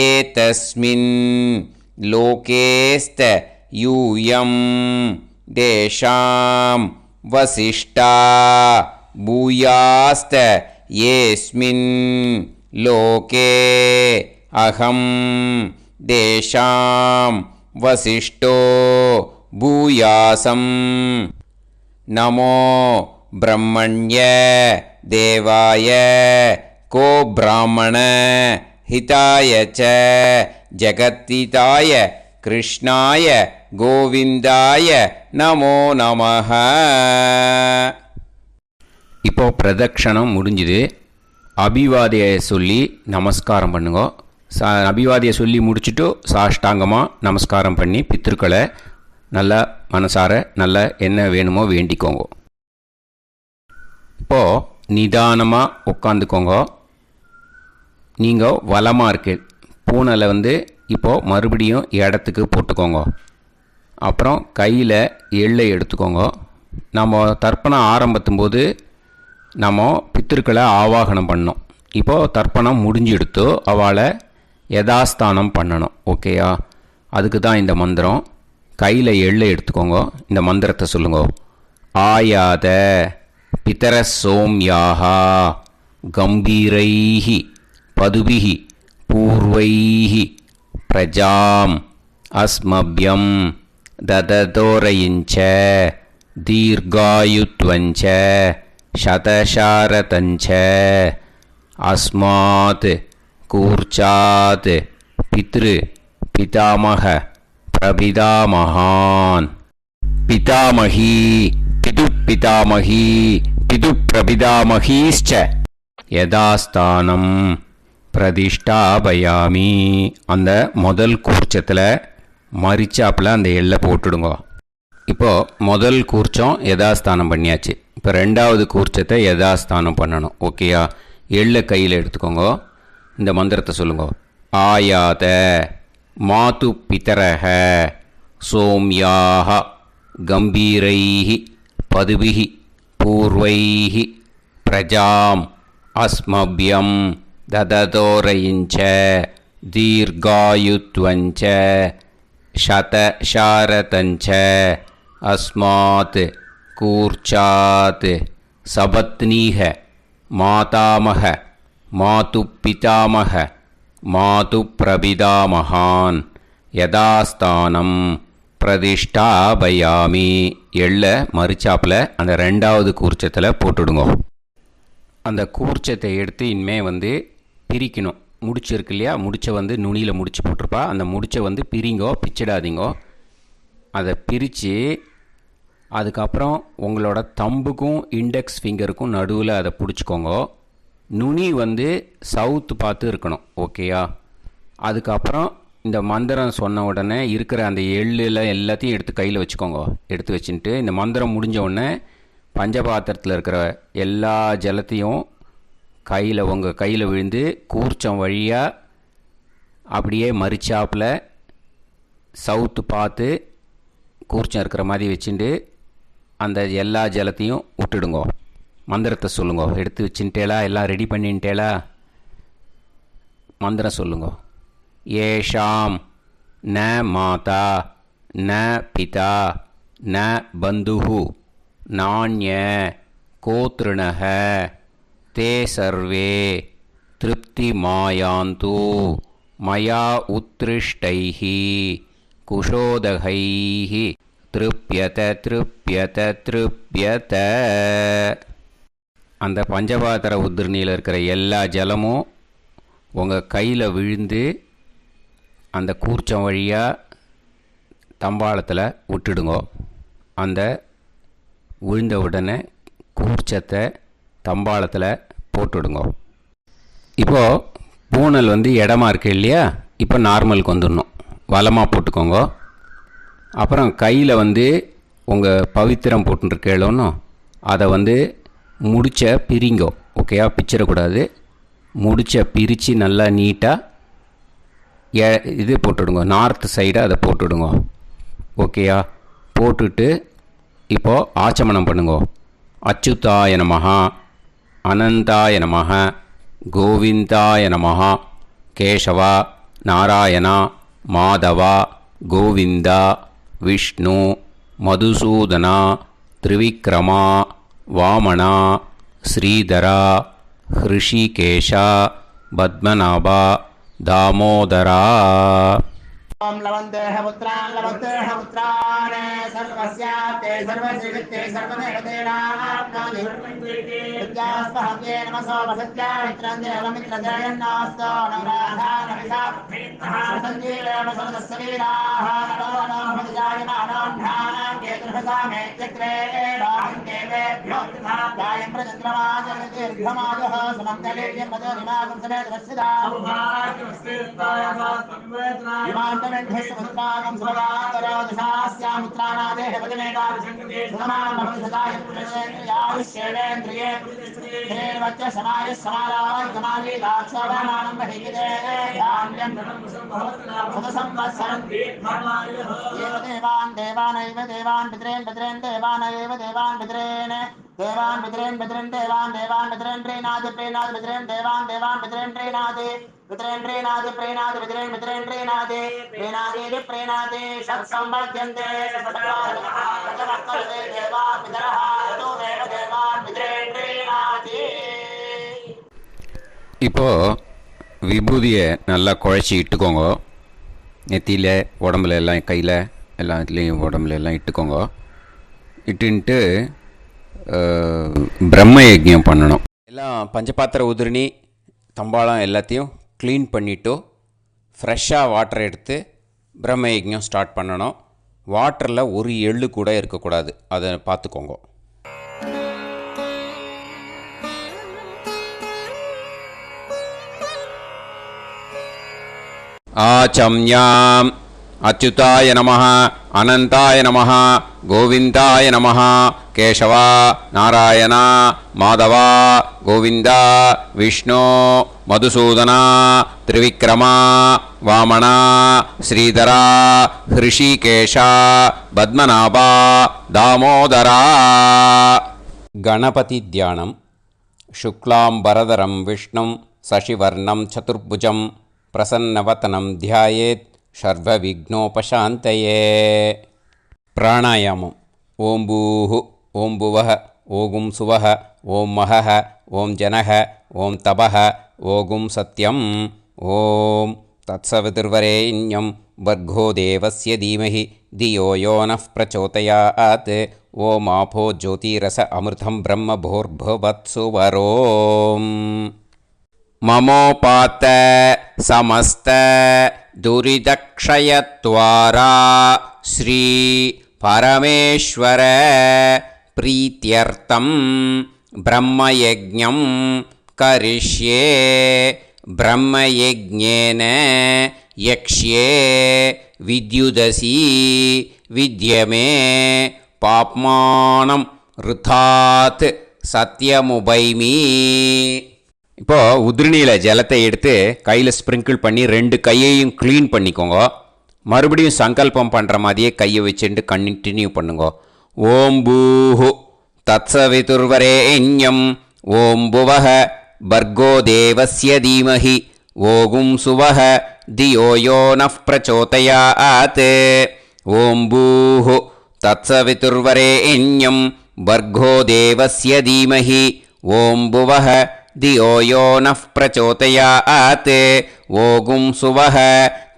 ஏதஸ்மின் லோகேஸ்த யூயம் தேஷாம் வசிஷ்டா பூயாஸ்த ஏஸ்மின் லோகே அகம் தேஷாம் வசிஷ்டோ பூயாசம். நமோ பிரம்மண்ய தேவாய கோ பிராமண ஹிதாய ச ஜகத்திதாய கிருஷ்ணாய கோவிந்தாய நமோ நமஹ. இப்போ பிரதக்ஷணம் முடிஞ்சுது. அபிவாதியை சொல்லி நமஸ்காரம் பண்ணுங்க. அபிவாதியை சொல்லி முடிச்சுட்டு சாஷ்டாங்கமாக நமஸ்காரம் பண்ணி பித்திருக்களை நல்லா மனசார நல்லா என்ன வேணுமோ வேண்டிக்கோங்க. இப்போது நிதானமாக உட்காந்துக்கோங்க. நீங்கள் வலமாக இருக்கு பூனையில் இப்போது மறுபடியும் இடத்துக்கு போட்டுக்கோங்க. அப்புறம் கையில் எள்ளை எடுத்துக்கோங்க. நம்ம தர்ப்பணம் ஆரம்பத்தும் போது நம்ம பித்திருக்களை ஆவாகனம் பண்ணோம். இப்போது தர்ப்பணம் முடிஞ்செடுத்து அவளை யதாஸ்தானம் பண்ணணும். ஓகேயா? அதுக்கு தான் இந்த மந்திரம். கையில் எள்ளை எடுத்துக்கோங்க. இந்த மந்திரத்தை சொல்லுங்க. ஆயாத பிதர சோம்யாஹா கம்பீரைஹி பதுபிஹி பூர்வைஹி பிரஜாம் அஸ்மப்யம் தததோரயிஞ்ச தீர்காயுத்வஞ்ச சதசாரதஞ்ச அஸ்மாத் கூர்ச்சாத் பித்ரு பிதாமக பிரபிதாமகான் பிதாமகி பிது பிதாமகி பிது பிரபிதாமகீஷ்ச யதாஸ்தானம் பிரதிஷ்டாபயாமி. அந்த முதல் கூர்ச்சத்தில் மரிச்சாப்பில் அந்த எள்ளை போட்டுடுங்க. இப்போது முதல் கூர்ச்சம் யதாஸ்தானம் பண்ணியாச்சு. இப்போ ரெண்டாவது கூர்ச்சத்தை யதாஸ்தானம் பண்ணணும். ஓகேயா? எள்ளை கையில் எடுத்துக்கோங்க. இந்த மந்திரத்தை சொல்லுங்க. ஆயாத மாது பிதரஹ சோம்யாக கம்பீரைஹி பதுபிஹி பூர்வைஹி பிரஜாம் அஸ்மப்யம் தததோரயிஞ்ச தீர்காயுத்வஞ்ச சதசாரதஞ்ச அஸ்மாத் கூர்ச்சாத் சபத்னீஹ மாதாமக மாது பிதாமக மாது பிரபிதாமகான் யதாஸ்தானம் பிரதிஷ்டாபயாமி. எள்ள மரிச்சாப்பில் அந்த ரெண்டாவது கூர்ச்சத்தில் போட்டுடுங்க. அந்த கூர்ச்சத்தை எடுத்து இனிமே பிரிக்கணும். முடிச்சிருக்கு இல்லையா? முடிச்சை நுனியில் முடிச்சு போட்டிருப்பா. அந்த முடிச்சை பிரிங்கோ, பிச்சிடாதீங்கோ. அதை பிரித்து அதுக்கப்புறம் உங்களோட தம்புக்கும் இண்டெக்ஸ் ஃபிங்கருக்கும் நடுவில் அதை பிடிச்சிக்கோங்க. நுனி சவுத்து பார்த்து இருக்கணும். ஓகேயா? அதுக்கப்புறம் இந்த மந்திரம் சொன்ன உடனே இருக்கிற அந்த எள்ளில் எல்லாத்தையும் எடுத்து கையில் வச்சுக்கோங்க. எடுத்து வச்சுட்டு இந்த மந்திரம் முடிஞ்ச உடனே பஞ்சபாத்திரத்தில் இருக்கிற எல்லா ஜலத்தையும் உங்கள் கையில் விழுந்து கூர்ச்சம் வழியாக அப்படியே மரிச்சாப்பில் சவுத்து பார்த்து கூர்ச்சம் இருக்கிற மாதிரி வச்சுட்டு அந்த எல்லா ஜலத்தையும் விட்டுடுங்க. மந்திரத்தை சொல்லுங்க. எடுத்து வச்சுட்டேலா? எல்லாம் ரெடி பண்ணிட்டேலா? மந்திரம் சொல்லுங்க. ஏஷாம் ந மாதா ந பிதா ந பந்துஹு நாண்ய கோத்ருணஹ தே சர்வே திருப்தி மாயாந்து மயா உத்ருஷ்டைஹி குஷோதகைஹி திருப்யத திருப்யத திருப்யத. அந்த பஞ்சபாத்திர உதிரணியில் இருக்கிற எல்லா ஜலமும் உங்கள் கையில் விழுந்து அந்த கூர்ச்சம் வழியாக தம்பாளத்தில் விட்டுடுங்க. அந்த விழுந்த உடனே கூர்ச்சத்தை தம்பாளத்தில் போட்டுடுங்க. இப்போது பூனல் இடமா இருக்கு இல்லையா, இப்போ நார்மலுக்கு வந்துடணும். வலமாக போட்டுக்கோங்க. அப்புறம் கையில் உங்கள் பவித்திரம் போட்டுருக்கேளோன்னு அதை முடிச்ச பிரிங்கோ. ஓகேயா, பிச்சிடக்கூடாது. முடிச்ச பிரித்து நல்லா நீட்டாக இது போட்டுடுங்க. நார்த் சைடை அதை போட்டுடுங்க. ஓகேயா, போட்டுட்டு இப்போது ஆச்சமனம் பண்ணுங்க. அச்சுதாய நமஹ, அனந்தாய நமஹ, கோவிந்தாய நமஹ, கேசவா, நாராயணா, மாதவா, கோவிந்தா, விஷ்ணு, மதுசூதனா, திரிவிக்ரமா, வாமனா, ஸ்ரீதரா, ஹிருஷிகேஷா, பத்மநாபா, தாமோதரா. ओम लवन्तेह पुत्रान् सर्वस्याप्ते सर्वश्रीवित्ते सर्वदेवतेनाप्नोति विद्यास्पहव्ये नमसो वसत्या मित्रं देवमित्रजयन्नास्तो नवराधानविधा सञ्जीवेम सदस्सवीराः नमो नमोऽजायमानोऽन्धानां केतुर्भसामेत्यग्रे देवेभ्यो गायं प्रचन्द्रमाजर्दीर्घमायुः सुमङ्गलीर्यमदोनिमागं समेतरस्यदा इमान्तमेभ्यस्तमसुतागं सुभगान्तरो दशास्यामित्राणादेह पदमेकाभिषङ्कृते सुतमान् भवसदाय पुरुषेन्द्रियायुष्येवेन्द्रिये श्रेर्वच्च समायः समाराय कमाली दाक्षोभामानं बहिगिदे धान्यं सुतसंवत्सरं एव देवान् देवानैव देवान् पितॄन् पितॄन् देवानैव देवान् पितॄन् देवान् पितॄन् पितॄन् देवान् देवान् पितॄन् प्रीणाति प्रीणाति पितॄन् देवान् देवान् पितॄन् प्रीणाति पितॄन् प्रीणाति प्रीणाति पितॄन् पितॄन् प्रीणाति प्रीणाति प्रीणाति षट्संवर्ध्यन्ते सचवर्तन्ते देवा पितरः तो देव देवान् पितॄन् प्रीणाति. இப்போ விபூதியை நல்லா குழச்சி இட்டுக்கோங்க. நெத்தியில், உடம்புல எல்லாம், கையில் எல்லாத்துலேயும் உடம்புல எல்லாம் இட்டுக்கோங்க. இட்டுன்ட்டு பிரம்ம யஜ்ஞம் பண்ணணும். எல்லாம் பஞ்சபாத்திர உதிரணி தம்பாளம் எல்லாத்தையும் க்ளீன் பண்ணிவிட்டு ஃப்ரெஷ்ஷாக வாட்டர் எடுத்து பிரம்ம யஜ்ஞம் ஸ்டார்ட் பண்ணணும். வாட்டரில் ஒரு எள்ளு கூட இருக்கக்கூடாது, அதை பார்த்துக்கோங்க. ஆச்சம்யாம் அச்சுதாய நமஹ, அனந்தாய நமஹ, கோவிந்தாய நமஹ, கேசவா, நாராயணா, மாதவா, கோவிந்தா, விஷ்ணு, மதுசூதனா, திரிவிக்ரமா, வாமனா, ஸ்ரீதரா, ஹிருஷிகேஷா, பத்மநாபா, தாமோதரா. கணபதி தியானம். சுக்லாம்பரதரம் விஷ்ணும் சசிவர்ணம் சதுர்புஜம் பிரசன்னவதனம் தியாயேத் சர்வவிக்னோபசாந்தயே. பிராணாயாமம். ஓம் பூஹு, ஓம் புவஹ, ஓகும் சுவஹ, ஓம் மஹஹ, ஓம் ஜனஹ, ஓம் தபஹ, ஓகும் சத்யம். ஓம் தத்சவிதுர்வரேண்யம் வர்கோ தேவஸ்ய தீமஹி தியோ யோ நः பிரச்சோதயாத். ஓம் ஆபோ ஜோதிரச அமிர்தம் பிரம்ம பூர்புவத்சு வரோம். மமோபாத்த சமஸ்த துரிதக்ஷயத்வாரா ஸ்ரீ பரமேஸ்வர பிரீத்யர்த்தம் பிரம்மயஜ்ஞம் கரிஷ்யே. பிரம்மயஜ்ஞேன யக்ஷ்யே வித்யுதசி வித்யமே பாப்மானம் ருதாத் சத்யமுபைமி. இப்போது உதிரணியில் ஜலத்தை எடுத்து கையில் ஸ்ப்ரிங்கிள் பண்ணி 2 கையையும் க்ளீன் பண்ணிக்கோங்க. மறுபடியும் சங்கல்பம் பண்ணுற மாதிரியே கையை வச்சுட்டு கண்டினியூ பண்ணுங்க. ஓம் பூஹு தத்சவிதுர்வரேண்யம் ஓம் புவஹ பர்கோ தேவஸ்ய தீமஹி ஓகும் சுவஹ தியோ யோ நः பிரச்சோதயாத். ஓம் பூஹு தத்சவிதுர்வரேண்யம் பர்கோ தேவஸ்ய தீமஹி ஓம் புவஹ தியோ யோ நः பிரச்சோதயாத். ஓகும் சுவஹ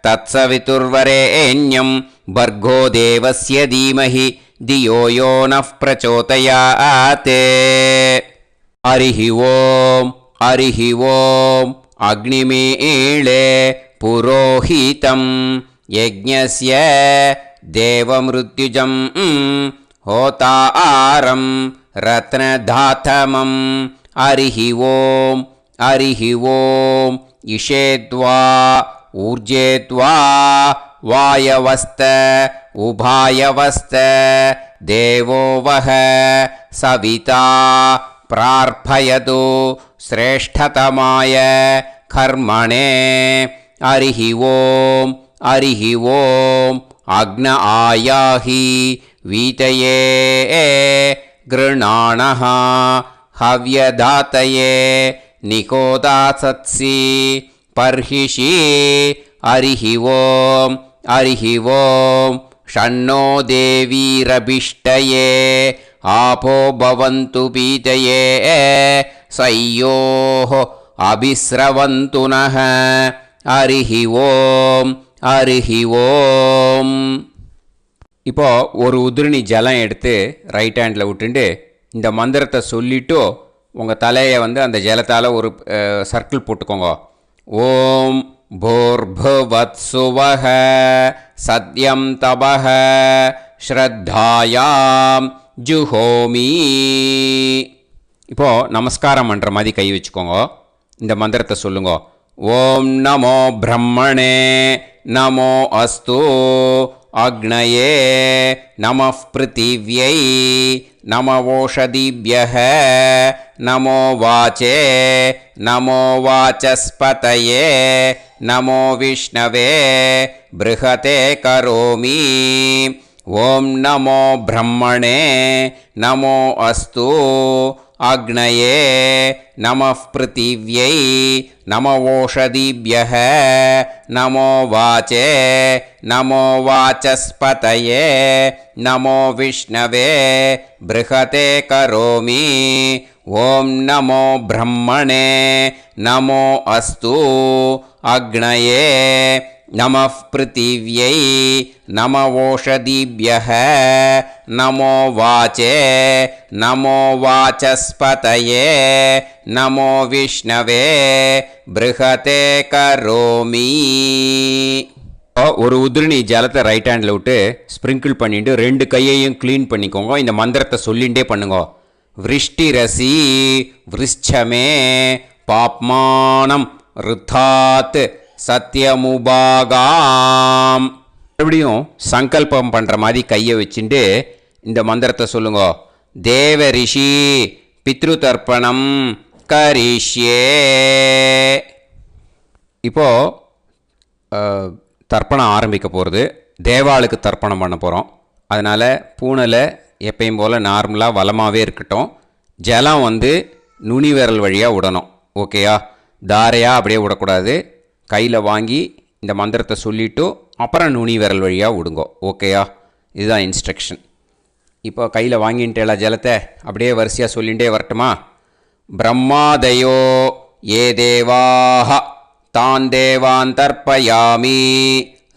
தத்சவிதுர்வரேண்யம் பர்கோ தேவஸ்ய தீமஹி தியோ யோ நः பிரச்சோதயாத். हरिः ओम् अग्निमीळे पुरोहितं यज्ञस्य देवमृत्युजं होतारं रत्नधातमं हरिः ओम् इषेत्वा ऊर्जेत्वा वायवस्त उभायवस्त देवो वः सविता प्रार्थयतु श्रेष्ठतमाय कर्मणे हरिः ओम् अग्न आयाहि वीतये गृणाणः हव्यदातये निकोदासत्सि पर्हिषि हरिः ओम् षण्णो देवीरभिष्टये आपो भवन्तु पीतये सय्योः अभिस्रवन्तु नः हरिः ओम् இப்போ ஒரு உதிரணி ஜலம் எடுத்து ரைட் ஹேண்டில் விட்டுண்டு இந்த மந்திரத்தை சொல்லிவிட்டு உங்கள் தலையை வந்து அந்த ஜலத்தால் ஒரு சர்க்கிள் போட்டுக்கோங்க. ஓம் भूर्भुवत्सुवः सत्यं तपः ஸ்ரத்தாயாம் ஜுஹோமி. இப்போது நமஸ்காரம் பண்ணுற மாதிரி கை வச்சுக்கோங்க. இந்த மந்திரத்தை சொல்லுங்க. ஓம் நமோ பிரம்மணே நமோ அஸ்து அக்னயே நமः பிருத்திவ்யை நமோ ஓஷதிभ्यः நமோ வாச்சே நமோ வாசஸ்பதயே நமோ விஷ்ணவே ப்ருஹதே கரோமி. ஓம் நமோ பிரம்மணே நமோ அஸ்து அக்னயே நமः பிருத்திவ்யை நமோ ஓஷதிभ्यः நமோ வாச்சே நமோ வாசஸ்பதயே நமோ விஷ்ணவே ப்ருஹதே கரோமி. ஓம் நமோ பிரம்மணே நமோ அஸ்து அக்னயே நமः பிருத்திவ்யை நமோ ஓஷதிभ्यः நமோ வாச்சே நமோ வாசஸ்பதயே நமோ விஷ்ணவே ப்ருஹதே கரோமி. ஒரு உதிரணி ஜலத்தை ரைட் ஹேண்டில் விட்டு ஸ்ப்ரிங்கிள் பண்ணிட்டு ரெண்டு கையையும் க்ளீன் பண்ணிக்கோங்க. இந்த மந்திரத்தை சொல்லிகிட்டே பண்ணுங்க. விருஷ்டிரசி விருஷ்சமே பாப்மானம் ருத்தாத் சத்யமுபாகாம். மறுபடியும் சங்கல்பம் பண்ணுற மாதிரி கையை வச்சுட்டு இந்த மந்திரத்தை சொல்லுங்க. தேவ ரிஷி பித்ரு தர்ப்பணம் கரிஷ்யே. இப்போது தர்ப்பணம் ஆரம்பிக்க போகிறது. தேவாளுக்கு தர்ப்பணம் பண்ண போகிறோம். அதனால் பூனையில் எப்பயும் போல் நார்மலாக வளமாகவே இருக்கட்டும். ஜலம் வந்து நுனி விரல் வழியாக விடணும். ஓகேயா? தாரையாக அப்படியே விடக்கூடாது. கையில் வாங்கி இந்த மந்திரத்தை சொல்லிவிட்டு அப்புறம் நுனி விரல் வழியாக விடுங்கோ. ஓகேயா? இதுதான் இன்ஸ்ட்ரக்ஷன். இப்போ கையில் வாங்கின்ட்டேல ஜலத்தை அப்படியே வரிசையாக சொல்லிகிட்டே வரட்டுமா? பிரம்மாதயோ ஏ தேவாஹ தான் தேவான் தர்ப்பயாமி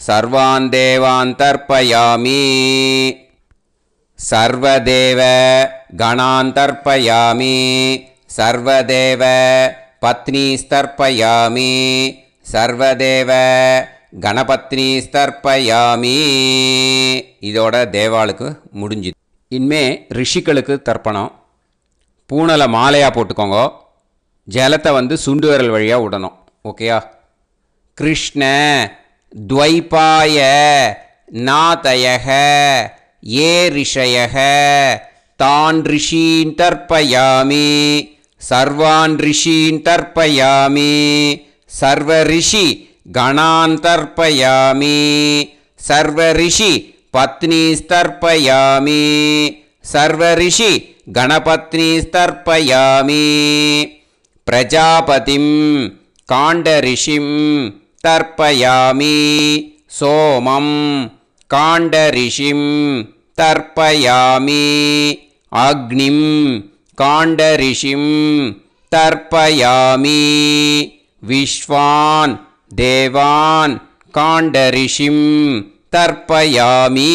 சர்வான் தேவான் தர்ப்பயாமி சர்வதேவ கணான் தர்ப்பயாமி சர்வதேவ பத்னீஸ்தர்ப்பயாமி சர்வதேவ கணபத்னி ஸ்தர்ப்பயாமி. இதோட தேவாளுக்கு முடிஞ்சுது. இனிமே ரிஷிகளுக்கு தர்ப்பணம். பூனலை மாலையாக போட்டுக்கோங்க. ஜலத்தை வந்து சுண்டு விரல் வழியாக விடணும். ஓகேயா? கிருஷ்ண துவைபாய நாதயக ஏ ரிஷயக தான் ரிஷீன் தர்ப்பயாமி சர்வான் ரிஷீன் தர்ப்பயாமி சர்வ ரிஷி கணான் தர்ப்பயாமி சர்வ ரிஷி பத்னீஸ்தர்ப்பயாமி சர்வ ரிஷி கணபத்னீஸ்தர்ப்பயாமி பிரஜாபதிம் காண்டரிஷிம் தர்ப்பயாமி சோமம் காண்டரிஷிம் தர்ப்பயாமி அக்னிம் காண்டரிஷிம் தர்ப்பயாமி விஸ்வான் தேவான் காண்டரிஷிம் தர்ப்பயாமி.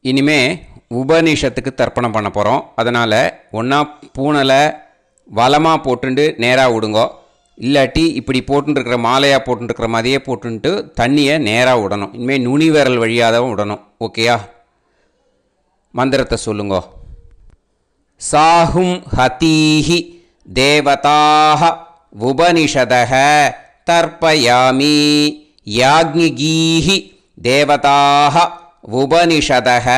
இனிமே உபனிஷத்துக்கு தர்ப்பணம் பண்ண போகிறோம். அதனால் ஒன்றா பூனலை வலமாக போட்டுண்டு நேராக விடுங்கோ, இல்லாட்டி இப்படி போட்டுருக்கிற மாலையாக போட்டுருக்கிற மாதிரியே போட்டுன்ட்டு தண்ணியை நேராக விடணும். இனிமேல் நுனி விரல் வழியாக தான் விடணும். ஓகேயா? மந்திரத்தை சொல்லுங்கோ. சாஹும் ஹதீஹி தேவதாக உபனிஷதக தர்ப்பயாமி யாக்ஞிகீஹி தேவதாக உபனிஷதக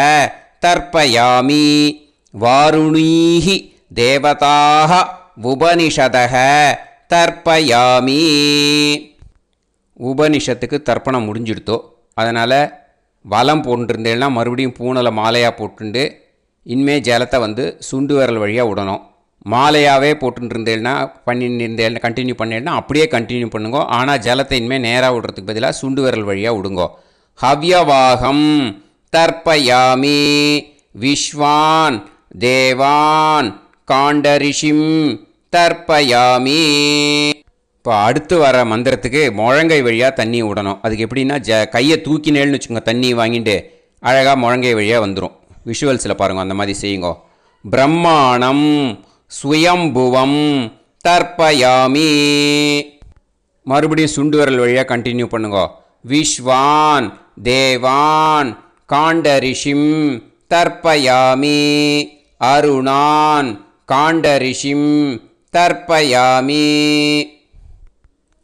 தர்ப்பயாமி வாருணீஹி தேவதாக உபனிஷதக தர்ப்பயாமி. உபனிஷத்துக்கு தர்ப்பணம் முடிஞ்சிடுத்தோ, அதனால் வலம் போட்டுருந்தேன்னா மறுபடியும் பூனலை மாலையாக போட்டுண்டு இனிமே ஜலத்தை சுண்டு விரல் வழியாக விடணும். மாலையாகவே போட்டுருந்தேன்னா பண்ணியிருந்தேன் கண்டினியூ பண்ணேன்னா அப்படியே கண்டினியூ பண்ணுங்க. ஆனால் ஜலத்தை இனிமேல் நேராக விடுறதுக்கு பதிலாக சுண்டு விரல் வழியாக விடுங்கோ. ஹவ்யவாகம் தர்ப்பயாமி விஸ்வான் தேவான் காண்டரிஷிம் தர்ப்பயாமி. இப்போ அடுத்து வர மந்திரத்துக்கு முழங்கை வழியாக தண்ணி விடணும். அதுக்கு எப்படின்னா கையை தூக்கினேன்னு வச்சுக்கோங்க, தண்ணி வாங்கிட்டு அழகாக முழங்கை வழியாக வந்துடும். விஷுவல்ஸில் பாருங்கள், அந்த மாதிரி செய்யுங்கோ. பிரம்மாணம் சுயம்புவம் தர்ப்பயாமி. மறுபடியும் சுண்டு விரல் வழியாக கண்டினியூ பண்ணுங்கோ. விஸ்வான் தேவான் காண்டரிஷிம் தர்ப்பயாமி அருணான் காண்டரிஷிம் தர்ப்பயாமி.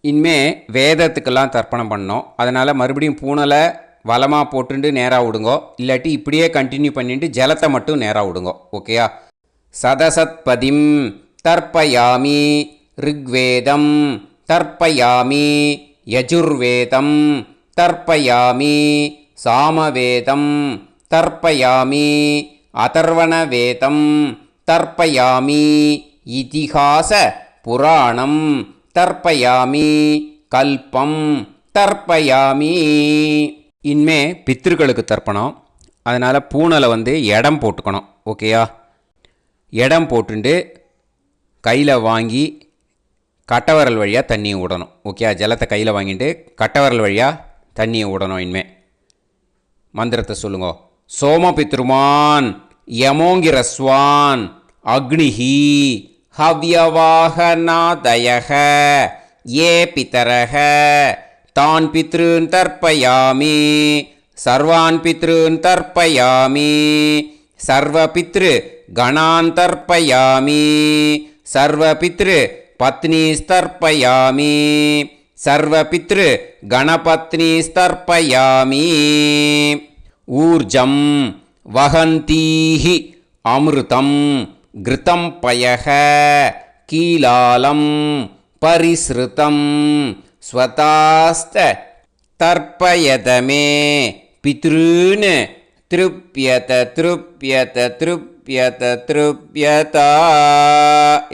இனிமே வேதத்துக்கெல்லாம் தர்ப்பணம் பண்ணோம். அதனால் மறுபடியும் பூனலை வலமாக போட்டுண்டு நேராக விடுங்கோ, இல்லாட்டி இப்படியே கண்டினியூ பண்ணிட்டு ஜலத்தை மட்டும் நேராக விடுங்கோ. ஓகேயா? சதசத்பதிம் தர்ப்பயாமி ரிக்வேதம் தர்ப்பயாமி யஜுர்வேதம் தர்ப்பயாமி சாமவேதம் தர்ப்பயாமி அதர்வணவேதம் தர்ப்பயாமி இதிஹாச புராணம் தர்ப்பயாமி கல்பம் தர்ப்பயாமி. இனிமே பித்திருக்களுக்கு தர்ப்பணம். அதனால் பூனலை இடம் போட்டுக்கணும். ஓகேயா? இடம் போட்டுண்டு கையில் வாங்கி கட்டவரல் வழியாக தண்ணியை விடணும். ஓகே? ஜலத்தை கையில் வாங்கிட்டு கட்டவரல் வழியாக தண்ணியை விடணும். இனிமே மந்திரத்தை சொல்லுங்க. சோமபித்ருமான் யமோங்கிரஸ்வான் அக்னிஹி ஹவ்யவாகநாதயக ஏ பிதரக தான் பித்ருன் தர்ப்பயாமி சர்வான் பித்ருன் தர்ப்பயாமி சர்வபித்ரு கணான் தர்ப்பயாமி சர்வபித்ரு பத்னிஸ்தர்ப்பயாமி சர்வபித்ரு கணபத்னிஸ்தர்ப்பயாமி. ஊர்ஜம் வஹந்தீஹி அமிர்தம் கிருதம் பயக கீலாலம் பரிஸ்ருதம் ஸ்வதாஸ்த தர்ப்பயதமே பித்ருன் திருப்யத திருப்யத திருப்யத திருப்யதா.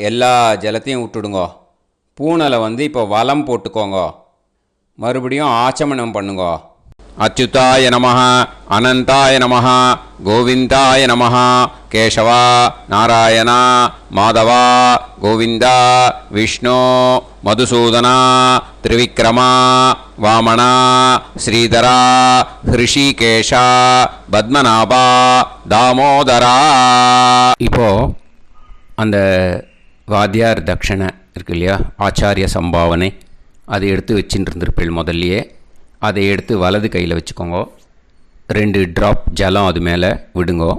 எல்லா ஜலத்தையும் விட்டுடுங்கோ. பூனலை இப்போ வலம் போட்டுக்கோங்க. மறுபடியும் ஆச்சமனம் பண்ணுங்கோ. அச்சுதாய நமஹ அனந்தாய நமஹ கோவிந்தாய நமஹ கேசவா நாராயணா மாதவா கோவிந்தா விஷ்ணு மதுசூதனா திரிவிக்ரமா வாமனா ஸ்ரீதரா ஹிருஷிகேஷா பத்மநாபா தாமோதரா. இப்போது அந்த வாத்தியார் தட்சணை இருக்கு இல்லையா, ஆச்சாரிய சம்பாவனை, அதை எடுத்து வச்சுட்டு இருந்திருப்பேள் முதல்லையே. அதை எடுத்து வலது கையில் வச்சுக்கோங்க. 2 ட்ராப் ஜலம் அது மேலே விடுங்கோ.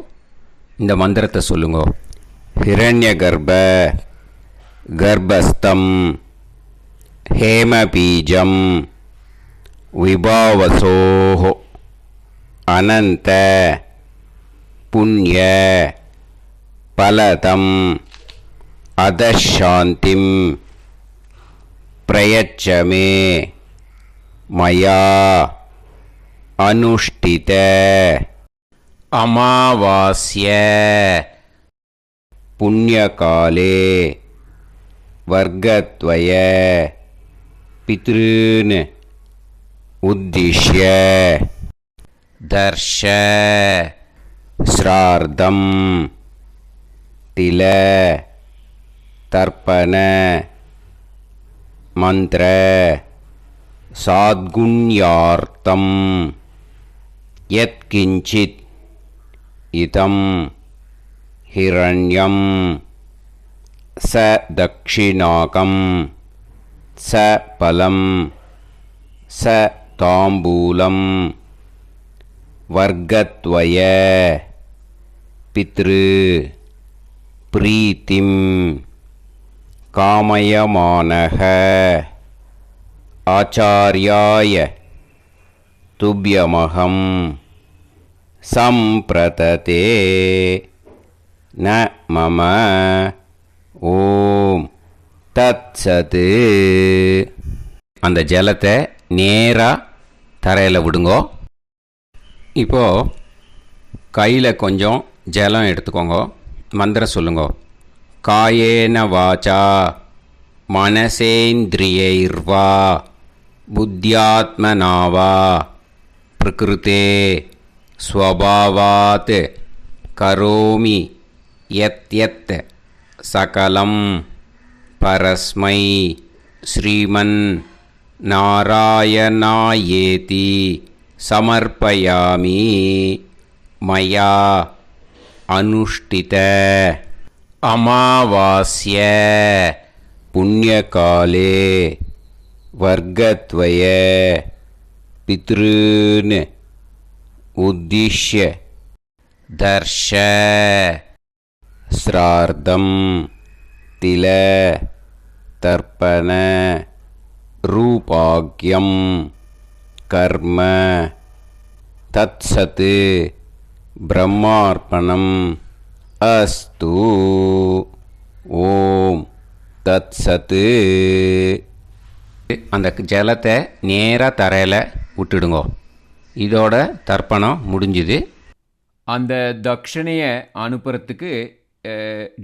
இந்த மந்திரத்தை சொல்லுங்கோ. ஹிரண்ய கர்ப்ப கர்ப்பஸ்தம் ஹேமபீஜம் விபாவசோஹோ அனந்த புண்ணிய பலதம் அதசாந்திம் பிரயச்சமே மயா அனுஷ்டித அமாவாஸ்ய புண்ணியகாலே வர்க்கத்வய பித்ருன் உத்திஷ்ய தர்ஷ ஸ்ரார்த்தம் தில தர்ப்பண மந்திர சாத்குண்யார்த்தம் யத்கிஞ்சித் இதம் ஹிரண்யம் ச தக்ஷிணாகம் ச பலம் ச தாம்பூலம் வர்க்கத்வய பித்ரு பிரீத்திம் காமயமானக ஆச்சார்யாய துப்யமகம் சம்பிரததே ந மம ஓம் தத்சத். அந்த ஜலத்தை நேராக தரையில் விடுங்கோ. இப்போது கையில் கொஞ்சம் ஜலம் எடுத்துக்கோங்க. மந்திரம் சொல்லுங்க. காயேன வாச்சா மனசேந்திரியைர்வா புத்தியாத்மனாவா பிரகிருதே ஸ்வபாவாத் கரோமி யத் சகலம் பரஸ்மை ஸ்ரீமன் நாராயணாயேதி சமர்ப்பயாமி மயா அனுஷ்டித அமாவாஸ்ய புண்ணியகாலே வர்க்கத்வய பித்ருன் உத்திஷ்ய தர்ஷ ஸ்ரார்த்தம் தில தர்ப்பண ரூபாக்யம் கர்ம தத்சத் பிரம்மார்ப்பணம் அஸ்து. ஓம் தத்சத். அந்த ஜலத்தை நேராக தரையில் விட்டுடுங்கோ. இதோட தர்ப்பணம் முடிஞ்சுது. அந்த தட்சணையை அனுப்புறதுக்கு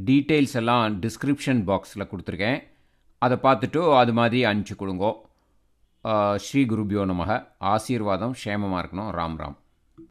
டீட்டெயில்ஸ் எல்லாம் டிஸ்கிரிப்ஷன் பாக்ஸில் கொடுத்துருக்கேன். அதை பார்த்துட்டு அது மாதிரி அனுப்பிச்சி கொடுங்கோ. ஸ்ரீ குருபியோ நமக. ஆசீர்வாதம். க்ஷேமமாக இருக்கணும். ராம் ராம்.